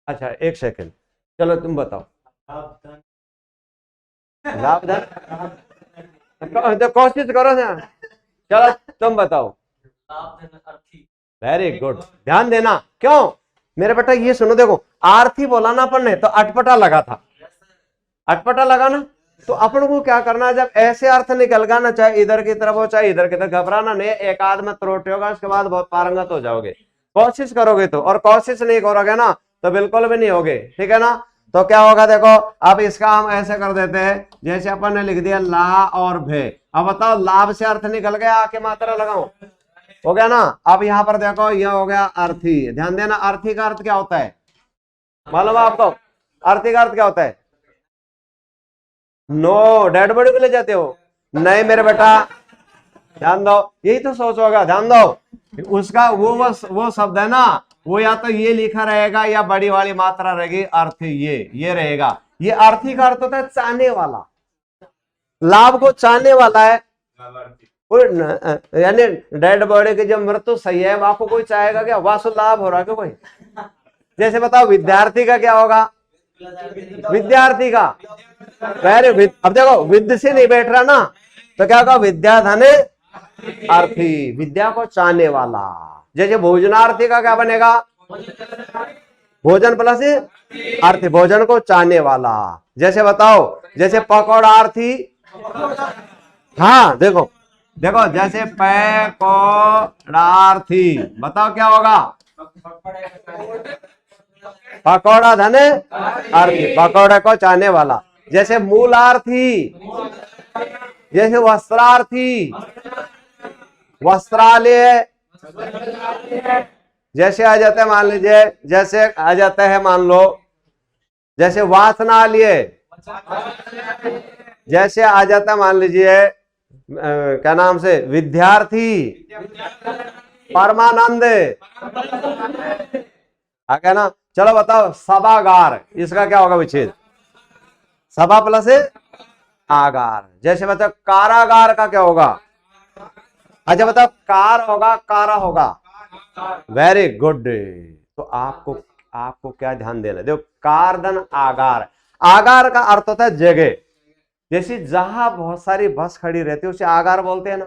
अच्छा एक सेकंड, चलो तुम बताओ। लाभ धन तो कोशिश करो ना, चलो तुम बताओ। वेरी गुड, ध्यान देना, क्यों मेरे बेटा ये सुनो, देखो आरती बोला ना अपन ने तो अटपटा लगा था, अटपटा लगा ना। तो अपन को क्या करना है, जब ऐसे अर्थ निकल गया ना, चाहे इधर की तरफ हो चाहे इधर की तरफ, घबराना नहीं, एक आध में त्रुटि होगा, उसके बाद बहुत पारंगत हो जाओगे, कोशिश करोगे तो, और कोशिश नहीं करोगे ना तो बिल्कुल भी नहीं होगे, ठीक है ना। तो क्या होगा देखो, अब इसका हम ऐसे कर देते हैं, जैसे अपन ने लिख दिया ला और भे, अब बताओ लाभ से अर्थ निकल गया, आके मात्रा लगाओ, हो गया ना। अब यहाँ पर देखो यह हो गया अर्थी, ध्यान देना अर्थी का अर्थ क्या होता है, मालूम है आपको, अर्थी का अर्थ क्या होता है। नो, डेड बॉडी को ले जाते हो, नहीं मेरे बेटा ध्यान दो, यही तो सोच होगा, ध्यान दो, उसका वो शब्द है ना, वो या तो ये लिखा रहेगा या बड़ी वाली मात्रा रहेगी, अर्थ ये रहेगा, ये अर्थी का अर्थ होता है चाहने वाला, लाभ को चाहने वाला है, यानी डेड बॉडी की जब मृत्यु सही है, वहां को कोई चाहेगा क्या, वासु लाभ हो रहा है क्या कोई। जैसे बताओ विद्यार्थी का क्या होगा, विद्यार्थी का, अब देखो विद्य से नहीं बैठ रहा ना, तो क्या होगा विद्या धन अर्थी, विद्या को चाहने वाला। जैसे भोजनार्थी का क्या बनेगा, भोजन प्लस अर्थी, भोजन को चाहने वाला। जैसे बताओ, जैसे पकौड़ार्थी, हाँ देखो देखो जैसे पैकोड़ार्थी, बताओ क्या होगा, पकौड़ा धन अर्थी, पकौड़े को चाहने वाला। जैसे मूलार्थी, जैसे वस्त्रार्थी, वस्त्रालय, जैसे आ जाता है मान लीजिए, जैसे आ जाता है मान लो, जैसे वासनालय, जैसे आ जाता है मान लीजिए क्या नाम से विद्यार्थी, परमानंद, आ गया ना। चलो बताओ सभागार, इसका क्या होगा विच्छेद, सभा प्लस आगार। जैसे बताओ कारागार का क्या होगा, अच्छा बताओ कार होगा कारा होगा, वेरी गुड। तो आपको आपको क्या ध्यान देना, देखो कारदन आगार, आगार का अर्थ होता है जगह, जैसे जहां बहुत सारी बस खड़ी रहती है उसे आगार बोलते हैं ना,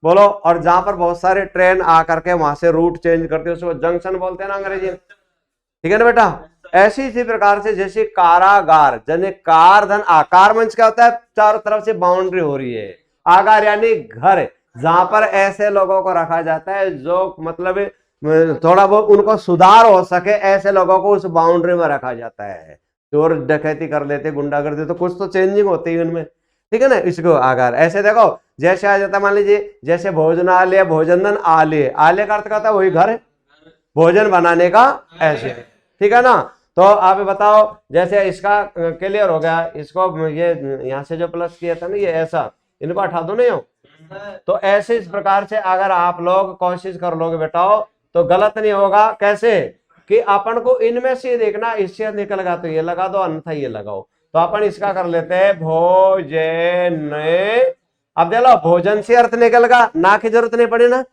बोलो, और जहां पर बहुत सारे ट्रेन आकर के वहां से रूट चेंज करते हैं उसको जंक्शन बोलते हैं ना अंग्रेजी में, ठीक है ना बेटा। ऐसी इसी प्रकार से जैसे कारागार, जने कार धन आकार, मंच क्या होता है, चारों तरफ से बाउंड्री हो रही है, आगार यानी घर, जहां पर ऐसे लोगों को रखा जाता है जो मतलब थोड़ा बहुत उनको सुधार हो सके, ऐसे लोगों को उस बाउंड्री में रखा जाता है। चोर डकैती कर लेते, गुंडा कर देते, तो कुछ तो चेंजिंग होती है उनमें, ठीक है ना, इसको आगार। ऐसे देखो जैसे आ जाता मान लीजिए, जैसे भोजनालय, भोजनन आलय, आलय का अर्थ कहता है वही घर, भोजन बनाने का, ऐसे, ठीक है ना। तो आप बताओ, जैसे इसका क्लियर हो गया, इसको ये यहां से जो प्लस किया था ना, ये ऐसा, इनको हटा दो नहीं हो, तो ऐसे इस प्रकार से अगर आप लोग कोशिश कर लोगे बेटाओ तो गलत नहीं होगा। कैसे कि अपन को इनमें से देखना, इससे निकल तो ये लगा दो, अन्यथा ये लगाओ, तो अपन इसका कर लेते हैं भोजन। अब देख लो भोजन से अर्थ निकलगा, ना की जरूरत नहीं पड़ी ना,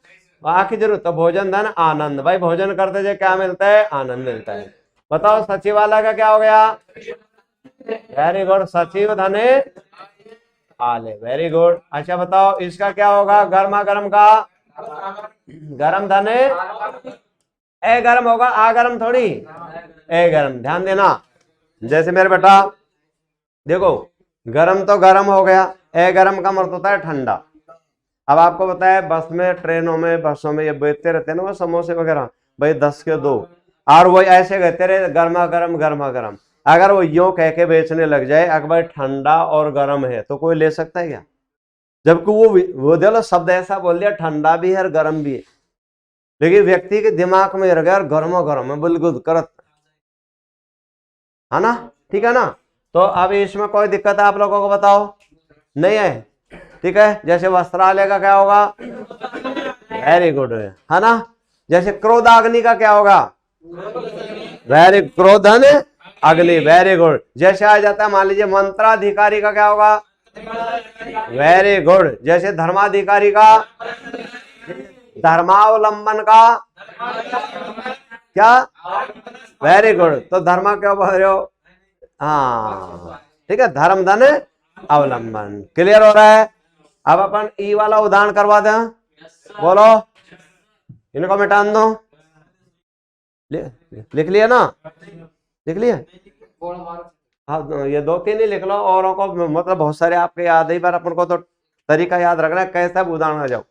आ की जरूरत, तो भोजन धन आनंद, भाई भोजन करते जो क्या मिलता है, आनंद मिलता है। बताओ सचिवालय का क्या हो गया? वेरी गुड, सचिव धने आले, वेरी गुड। अच्छा बताओ इसका क्या होगा? गर्मा गर्म का गरम धने ए गरम होगा, आ गरम थोड़ी, ए गरम। ध्यान देना, जैसे मेरे बेटा देखो, गरम तो गरम हो गया, ए गरम का मतलब होता है ठंडा। अब आपको बताया बस में, ट्रेनों में, बसों में ये बेचते रहते हैं ना वो समोसे वगैरह, भाई 10 के 2, और वो ऐसे कहते रहे गर्मा गर्म गर्मा गर्म। अगर वो यूं कह के बेचने लग जाए अकबर ठंडा और गर्म है तो कोई ले सकता है क्या? जबकि वो देखो शब्द ऐसा बोल दिया, ठंडा भी है और गर्म भी है, लेकिन व्यक्ति के दिमाग में रह गया गर्मा गर्म है बिल्कुल करत, है ना? ठीक है ना? तो अब इसमें कोई दिक्कत है आप लोगों को? बताओ, नहीं है? ठीक है। जैसे वस्त्रालय का क्या होगा? वेरी गुड, है ना? जैसे क्रोधाग्नि का क्या होगा? वेरी क्रोधन अग्नि, वेरी गुड। जैसे आ जाता है मान लीजिए मंत्राधिकारी का क्या होगा? Very good. जैसे धर्माधिकारी का, धर्मावलंबन का क्या? Very good. तो धर्मा क्या बोल रहे हो? हाँ ठीक है, धर्म धन अवलंबन। क्लियर हो रहा है? अब अपन ई वाला उदाहरण करवा दें, बोलो, इनको मिटा दो। लिख लिया ना? लिख लिया? हाँ, ये 2-3 ही लिख लो, औरों को मतलब बहुत सारे आपके याद है, पर अपन को तो तरीका याद रखना है कैसा भी उदाहरण आ जाओ।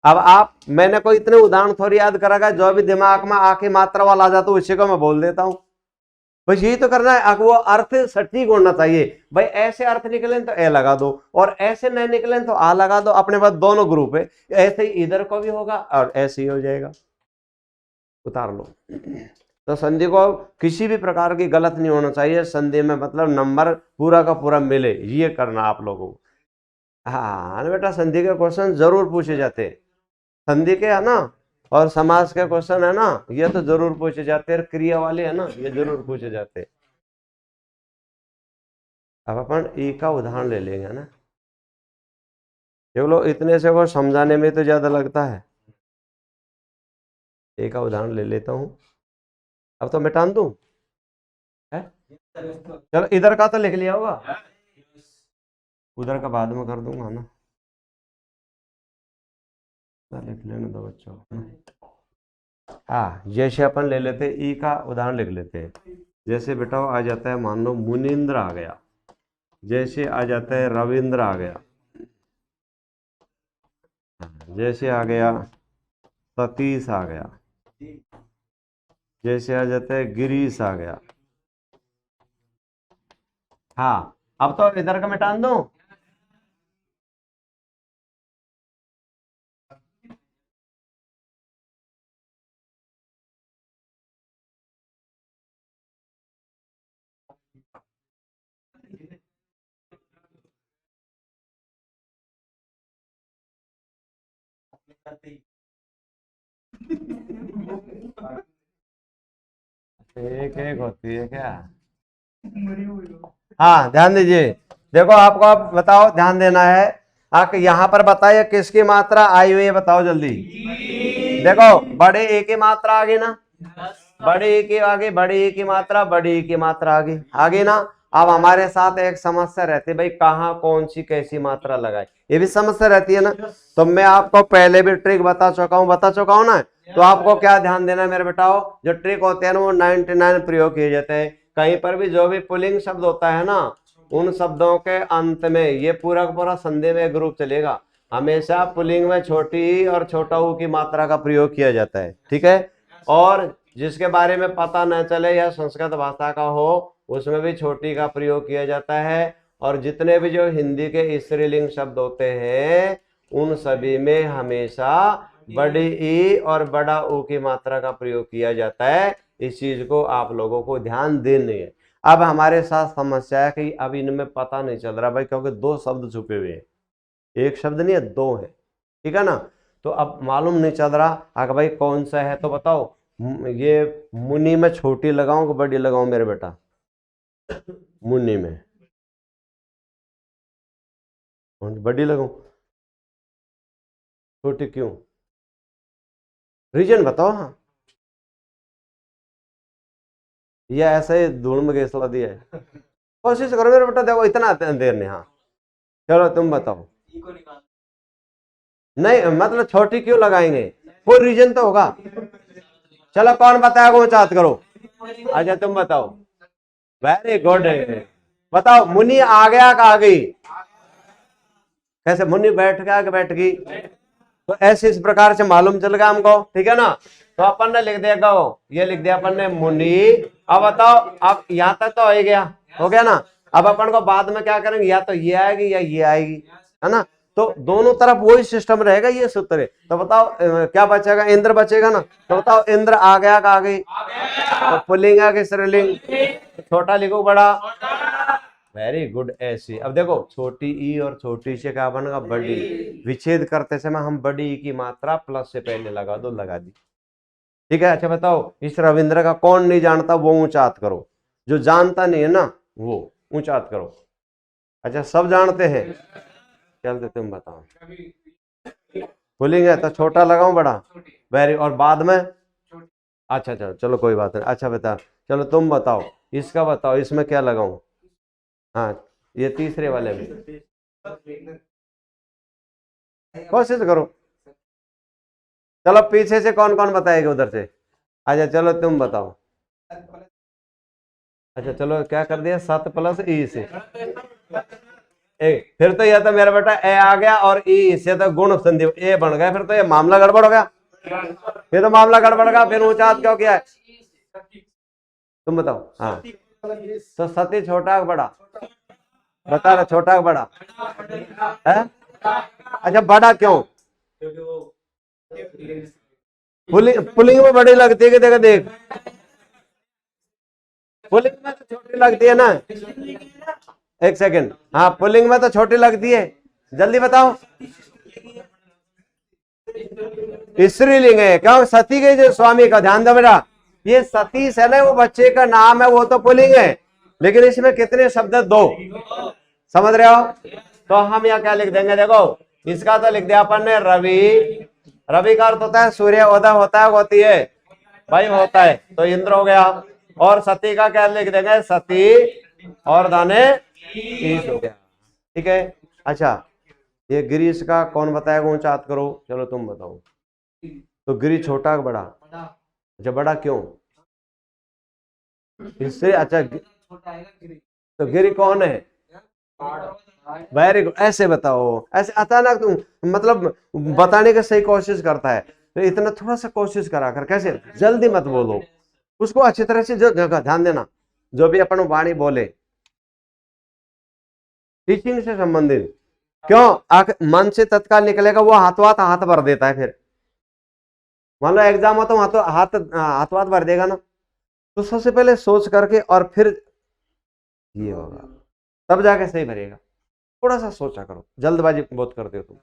अब आप, मैंने कोई इतने उदाहरण थोड़ी याद करेगा, जो भी दिमाग में आके मात्रा वाला आ जाता है उसी को मैं बोल देता हूँ। बस यही तो करना है, वो अर्थ सटीक होना चाहिए। भाई ऐसे अर्थ निकले तो ए लगा दो, और ऐसे नहीं निकले तो आ लगा दो, अपने पास दोनों ग्रुप है, ऐसे ही इधर को भी होगा और ऐसे ही हो जाएगा। उतार लो। तो संधि को किसी भी प्रकार की गलत नहीं होना चाहिए, संधि में मतलब नंबर पूरा का पूरा मिले, ये करना आप लोगों को। हाँ बेटा, संधि के क्वेश्चन जरूर पूछे जाते, संधि के है ना, और समास के क्वेश्चन है ना, ये तो जरूर पूछे जाते हैं, क्रिया वाले है ना, ये जरूर पूछे जाते। अब अपन ई का उदाहरण ले लेंगे ना, देख लो, इतने से को समझाने में तो ज्यादा लगता है। ए का उदाहरण ले लेता हूं, अब तो मिटान दूं है? चलो इधर का तो लिख लिया होगा, उधर का बाद में कर दूंगा ना, लिख लेने दो बच्चों। हाँ, जैसे अपन ले लेते ई का उदाहरण लिख लेते हैं। जैसे बेटा आ जाता है, मान लो मुनिंद्र आ गया, जैसे आ जाता है रविंद्र आ गया, जैसे आ गया सतीश आ गया, जैसे आ जाता है गिरीश आ गया। हाँ, अब तो इधर का मिटान दो। एक एक होती है क्या? हाँ ध्यान दीजिए, देखो आपको, आप बताओ, ध्यान देना है। आप यहाँ पर बताइए किसकी मात्रा आई हुई है, बताओ जल्दी। देखो बड़े ए की मात्रा आ गई ना, बड़ी ए की आगे, बड़ी ए की मात्रा, बड़ी ए की मात्रा आगे ना। अब हमारे साथ एक समस्या रहती है, भाई कहाँ कौन सी कैसी मात्रा लगाए, ये भी समस्या रहती है ना। तो मैं आपको पहले भी ट्रिक बता चुका हूँ ना। तो आपको क्या ध्यान देना है मेरे बेटाओ, जो ट्रिक होते हैं ना वो 99 प्रयोग किए जाते हैं। कहीं पर भी जो भी पुल्लिंग शब्द होता है ना, उन शब्दों के अंत में ये पूरा का पूरा संधि में ग्रुप चलेगा, हमेशा पुल्लिंग में छोटी ई और छोटा ऊ की मात्रा का प्रयोग किया जाता है, ठीक है। और जिसके बारे में पता न चले या संस्कृत भाषा का हो, उसमें भी छोटी का प्रयोग किया जाता है। और जितने भी जो हिंदी के स्त्रीलिंग शब्द होते हैं, उन सभी में हमेशा बड़ी ई और बड़ा ऊ की मात्रा का प्रयोग किया जाता है। इस चीज को आप लोगों को ध्यान देनी है। अब हमारे साथ समस्या है कि अब इनमें पता नहीं चल रहा भाई, क्योंकि 2 शब्द छुपे हुए हैं, एक शब्द नहीं है, 2 है, ठीक है ना। तो अब मालूम नहीं चल रहा अगर भाई कौन सा है, तो बताओ ये मुनि में छोटी लगाऊं कि बड़ी लगाऊं मेरे बेटा? मुनि में बड़ी लगाऊं? छोटी क्यों? रीजन बताओ। हाँ ये ऐसे ही धूल में गेसला दिया है। कोशिश करो मेरे बेटा, देखो इतना देर नहीं। हाँ चलो तुम बताओ। नहीं मतलब छोटी क्यों लगाएंगे, कोई रीजन तो होगा। चलो कौन बताएगा वो चाहत करो। अच्छा तुम बताओ। Very good. बताओ मुनि आ गया का आ गई। कैसे मुनि बैठ गया कि बैठ गई, तो ऐसे इस प्रकार से मालूम चल गया हमको, ठीक है ना। तो अपन ने लिख दिया गो, ये लिख दिया अपन ने मुनि। अब बताओ, अब यहां तक तो हो गया, हो गया ना। अब अपन को बाद में क्या करेंगे, या तो ये आएगी या ये आएगी, है ना। तो दोनों तरफ वही सिस्टम रहेगा, ये सूत्र है। तो बताओ क्या बचेगा, इंद्र बचेगा ना। तो बताओ इंद्र आ गया का आ गई, तो पुल्लिंग है कि स्त्रीलिंग, छोटा लिखो बड़ा। Very good. ऐसी अब देखो, छोटी ई और छोटी से क्या बनेगा, बड़ी। विच्छेद करते समय हम बड़ी ई की मात्रा प्लस से पहले लगा दो, लगा दी, ठीक है। अच्छा बताओ, इस रविंद्र का कौन नहीं जानता, वो ऊंचात करो। जो जानता नहीं है ना वो ऊंचात करो। अच्छा सब जानते हैं, चलते तुम बताओ। पुल्लिंग है तो छोटा लगाऊं बड़ा, वेरी, और बाद में। अच्छा चलो चलो कोई बात नहीं। अच्छा बता, चलो तुम बताओ, इसका बताओ, इसमें क्या लगाऊं। हाँ ये तीसरे वाले में कोशिश करो। चलो पीछे से कौन कौन बताएगा उधर से। अच्छा चलो तुम बताओ। अच्छा चलो क्या कर दिया, 7 प्लस ई से। फिर तो यह तो मेरा बेटा ए आ गया, और ई इससे तो गुण संधि ए बन गया, फिर तो ये मामला गड़बड़ हो गया। फिर तो मामला गड़बड़ गया, फिर ऊंचा हाथ क्यों किया है, तुम बताओ। हाँ तो सती छोटा का बड़ा, बता रहा छोटा का बड़ा है। अच्छा बड़ा क्यों, पुलिंग पुलिंग में बड़ी लगती है कि, देख देख, पुलिंग में तो छोटी लगती है ना। एक सेकंड, हाँ पुलिंग में तो छोटी लगती है, जल्दी बताओ। स्त्रीलिंग है क्यों, सती के जो स्वामी का ध्यान दो बेटा, ये सतीश है ना, वो बच्चे का नाम है, वो तो पुलिंग है, लेकिन इसमें कितने शब्द है, 2। समझ रहे हो। तो हम यहाँ क्या लिख देंगे, देखो इसका तो लिख दिया अपन ने रवि। रवि का अर्थ होता है सूर्य उदय होता है, होती है भाई, होता है, तो इंद्र हो गया। और सती का क्या लिख देंगे, सती, और दाने ईश हो गया, ठीक है। अच्छा ये गिरीश का कौन बताएगा, ऊंचा हाथ करो, चलो तुम बताओ। तो गिरी छोटा का बड़ा, अच्छा बड़ा क्यों, इससे अच्छा तो गिरी कौन है, वेरी गुड। ऐसे बताओ, ऐसे अचानक तुम मतलब बताने की सही कोशिश करता है, तो इतना थोड़ा सा कोशिश करा कर, कैसे जल्दी मत बोलो, उसको अच्छी तरह से जो ध्यान देना, जो भी अपन वाणी बोले टीचिंग से संबंधित। क्यों मन से तत्काल निकलेगा, वो हाथों हाथ भर देता है। फिर मान लो एग्जाम हो तो हाथों हाथ भर देगा ना। तो सबसे पहले सोच करके और फिर ये होगा, तब जाके सही भरेगा। थोड़ा सा सोचा करो, जल्दबाजी बहुत करते हो तुम,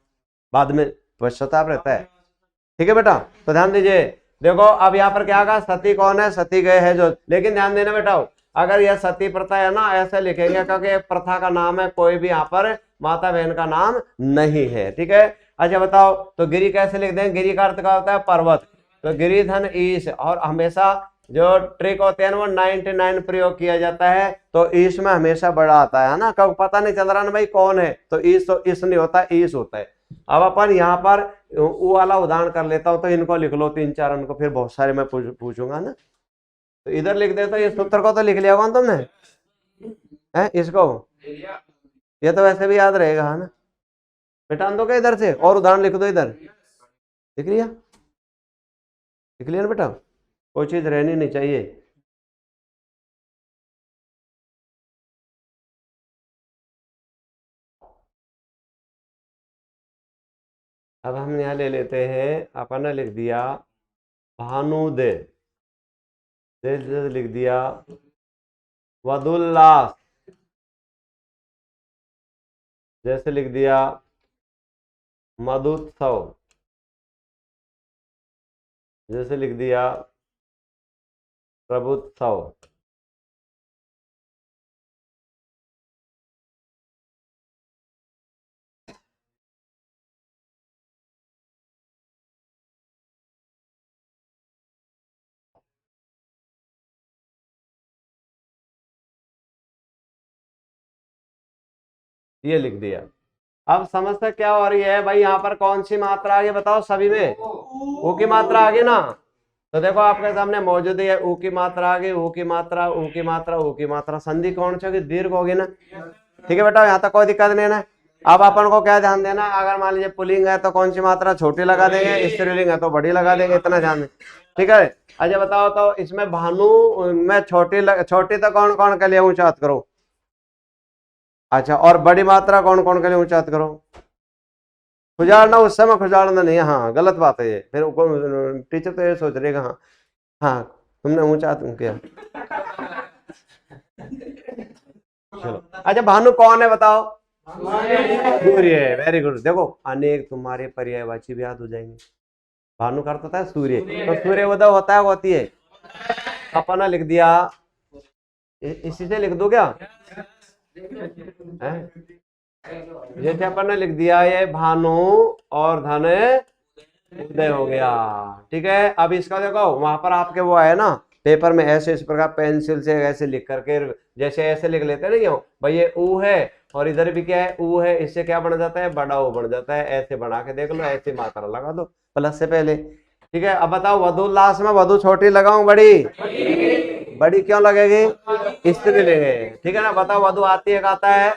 बाद में पश्चाताप रहता है, ठीक है बेटा। तो ध्यान दीजिए, देखो अब यहाँ पर क्या कहा, सती कौन है, सती गए है जो, लेकिन ध्यान देना बेटा, अगर यह सती प्रथा है ना, ऐसे लिखेंगे क्योंकि प्रथा का नाम है, कोई भी यहाँ पर माता बहन का नाम नहीं है, ठीक है। अच्छा बताओ, तो गिरी कैसे लिख दें, गिरी का अर्थ क्या होता है, पर्वत। तो गिरिधन ईश, और हमेशा जो ट्रिक होते हैं वो 99 प्रयोग किया जाता है, तो ईश में हमेशा बड़ा आता है ना, कब पता नहीं चल रहा ना भाई कौन है, तो ईश, तो ईश नहीं होता, ईश होता है। अब अपन यहाँ पर वो वाला उदाहरण कर लेता हूं, तो इनको लिख लो 3-4, उनको फिर बहुत सारे मैं पूछूंगा ना, तो इधर लिख देता, ये सूत्र को तो लिख लिया होगा तुमने, है इसको, ये तो वैसे भी याद रहेगा, है ना। मिटा दो क्या इधर से, और उदाहरण लिख दो इधर, लिख लिया, लिख लिया ना बेटा, कोई चीज रहनी नहीं चाहिए। अब हम यहाँ ले लेते हैं, अपन ने लिख दिया भानुदे, लिख दिया वधुल्लास, जैसे लिख दिया मधुत्सव, जैसे लिख दिया प्रभुत्सव। ये लिख दिया। अब समस्या क्या हो रही है भाई, यहाँ पर कौन सी मात्रा आगे बताओ, सभी में ऊ की मात्रा आगे ना। तो देखो आपके सामने मौजूद है ऊ की मात्रा आगे, ऊ की मात्रा, ऊ की मात्रा, ऊ की मात्रा, संधि कौन सी होगी, दीर्घ होगी ना। ठीक है बेटा, यहाँ तक कोई दिक्कत नहीं ना। अब अपन को क्या ध्यान देना, अगर मान लीजिए पुल्लिंग है तो कौन सी मात्रा छोटी लगा देंगे, स्त्रीलिंग है तो बड़ी लगा देंगे, इतना ध्यान दें। ठीक है, अच्छा बताओ तो इसमें भानु में छोटी तो कौन कौन के लिए उच्चात करो, अच्छा, और बड़ी मात्रा कौन कौन के लिए उच्चात करो। खुजाड़ना उस समय खुजाड़ना नहीं, हाँ गलत बात है ये, फिर टीचर तो ये सोच रहेगा हाँ हाँ तुमने ऊंचा किया। चलो अच्छा, भानु कौन है बताओ, सूर्य, वेरी गुड। देखो अनेक तुम्हारे पर्यायवाची भी याद हो जाएंगे। भानु का अर्थ होता है सूर्य, तो सूर्य उदय होता है होती है, अपना लिख दिया, इसी से लिख दो क्या, जैसे अपन ने लिख दिया ये भानु और धन उदय हो गया। ठीक है, अब इसका देखो वहां पर आपके वो है ना पेपर में, ऐसे इस प्रकार पेंसिल से ऐसे लिख करके, जैसे ऐसे लिख लेते हैं ना क्यों भाई, ये ऊ है और इधर भी क्या है ऊ है, इससे क्या बन जाता है, बड़ा ऊ बन जाता है। ऐसे बना के देख लो, ऐसे मात्रा लगा दो प्लस से पहले। ठीक है, अब बताओ वधु लास्ट में वधु छोटी लगाऊं बड़ी, बड़ी क्यों लगेगी, स्त्री लेंगे। ठीक है ना, बताओ वधु आती है आता है,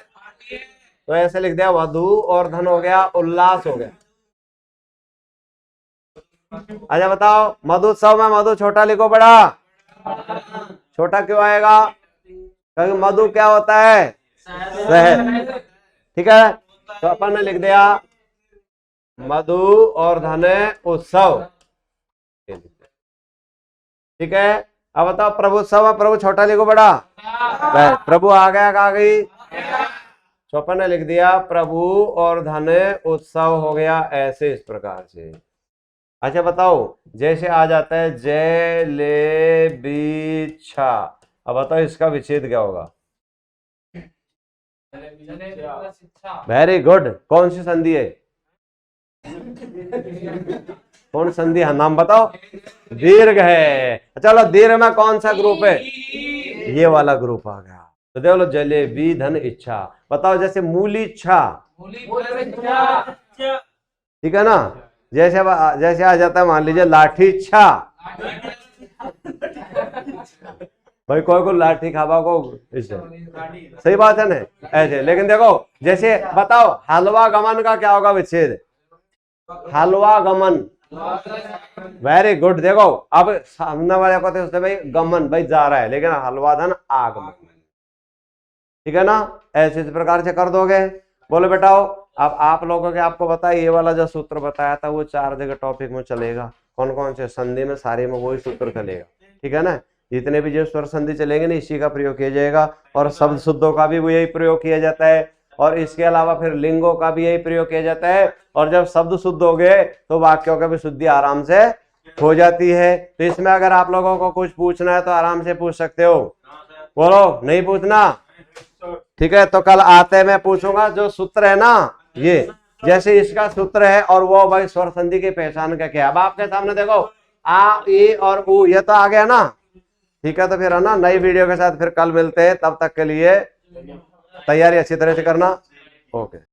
तो ऐसे लिख दिया वधु और धन हो गया उल्लास हो गया। अच्छा बताओ मधुत्सव में मधु छोटा लिखो बड़ा, छोटा क्यों आएगा, क्योंकि मधु क्या होता है, शहद। ठीक है, तो अपन ने लिख दिया मधु और धन उत्सव। ठीक है, अब बताओ प्रभुत्सव में प्रभु छोटा लिखो बड़ा, प्रभु आ गया, आ गई, तो अपन ने लिख दिया प्रभु और धन उत्सव हो गया, ऐसे इस प्रकार से। अच्छा बताओ जैसे आ जाता है जय ले बी छा, अब बताओ इसका विच्छेद क्या होगा, वेरी गुड, कौन सी संधि है, कौन संधि है, नाम बताओ, दीर्घ है। चलो दीर्घ में कौन सा ग्रुप है, ये वाला ग्रुप आ गया। तो देख लो जलेबी धन इच्छा, बताओ जैसे मूली इच्छा, ठीक है ना, जैसे आ जाता है मान लीजिए लाठी इच्छा, भाई कोई को लाठी खावा को इससे सही बात है ना ऐसे। लेकिन देखो जैसे बताओ हलवा गमन का क्या होगा विच्छेद, हलवा गमन, वेरी गुड। देखो अब सामने वाले को तो भाई गमन भाई जा रहा है, लेकिन हलवा धन आगमन, ठीक है ना, ऐसे इस प्रकार से कर दोगे। बोलो बेटाओ, अब आप लोगों के आपको बताया ये वाला जो सूत्र बताया था वो 4 जगह टॉपिक में चलेगा, कौन कौन से संधि में, सारे में वही सूत्र चलेगा। ठीक है ना, जितने भी जो स्वर संधि चलेंगे ना इसी का प्रयोग किया जाएगा, और शब्द शुद्धों का भी वो यही प्रयोग किया जाता है, और इसके अलावा फिर लिंगों का भी यही प्रयोग किया जाता है। और जब शब्द शुद्ध हो गए तो वाक्यों का भी शुद्धि आराम से हो जाती है। तो इसमें अगर आप लोगों को कुछ पूछना है तो आराम से पूछ सकते हो, बोलो नहीं पूछना, ठीक है। तो कल आते मैं पूछूंगा जो सूत्र है ना ये, जैसे इसका सूत्र है और वो भाई स्वर संधि की पहचान का क्या है। अब आपके सामने देखो आ ई और ऊ, ये तो आ गया ना, ठीक है। तो फिर है ना नई वीडियो के साथ फिर कल मिलते हैं, तब तक के लिए तैयारी अच्छी तरह से करना, ओके।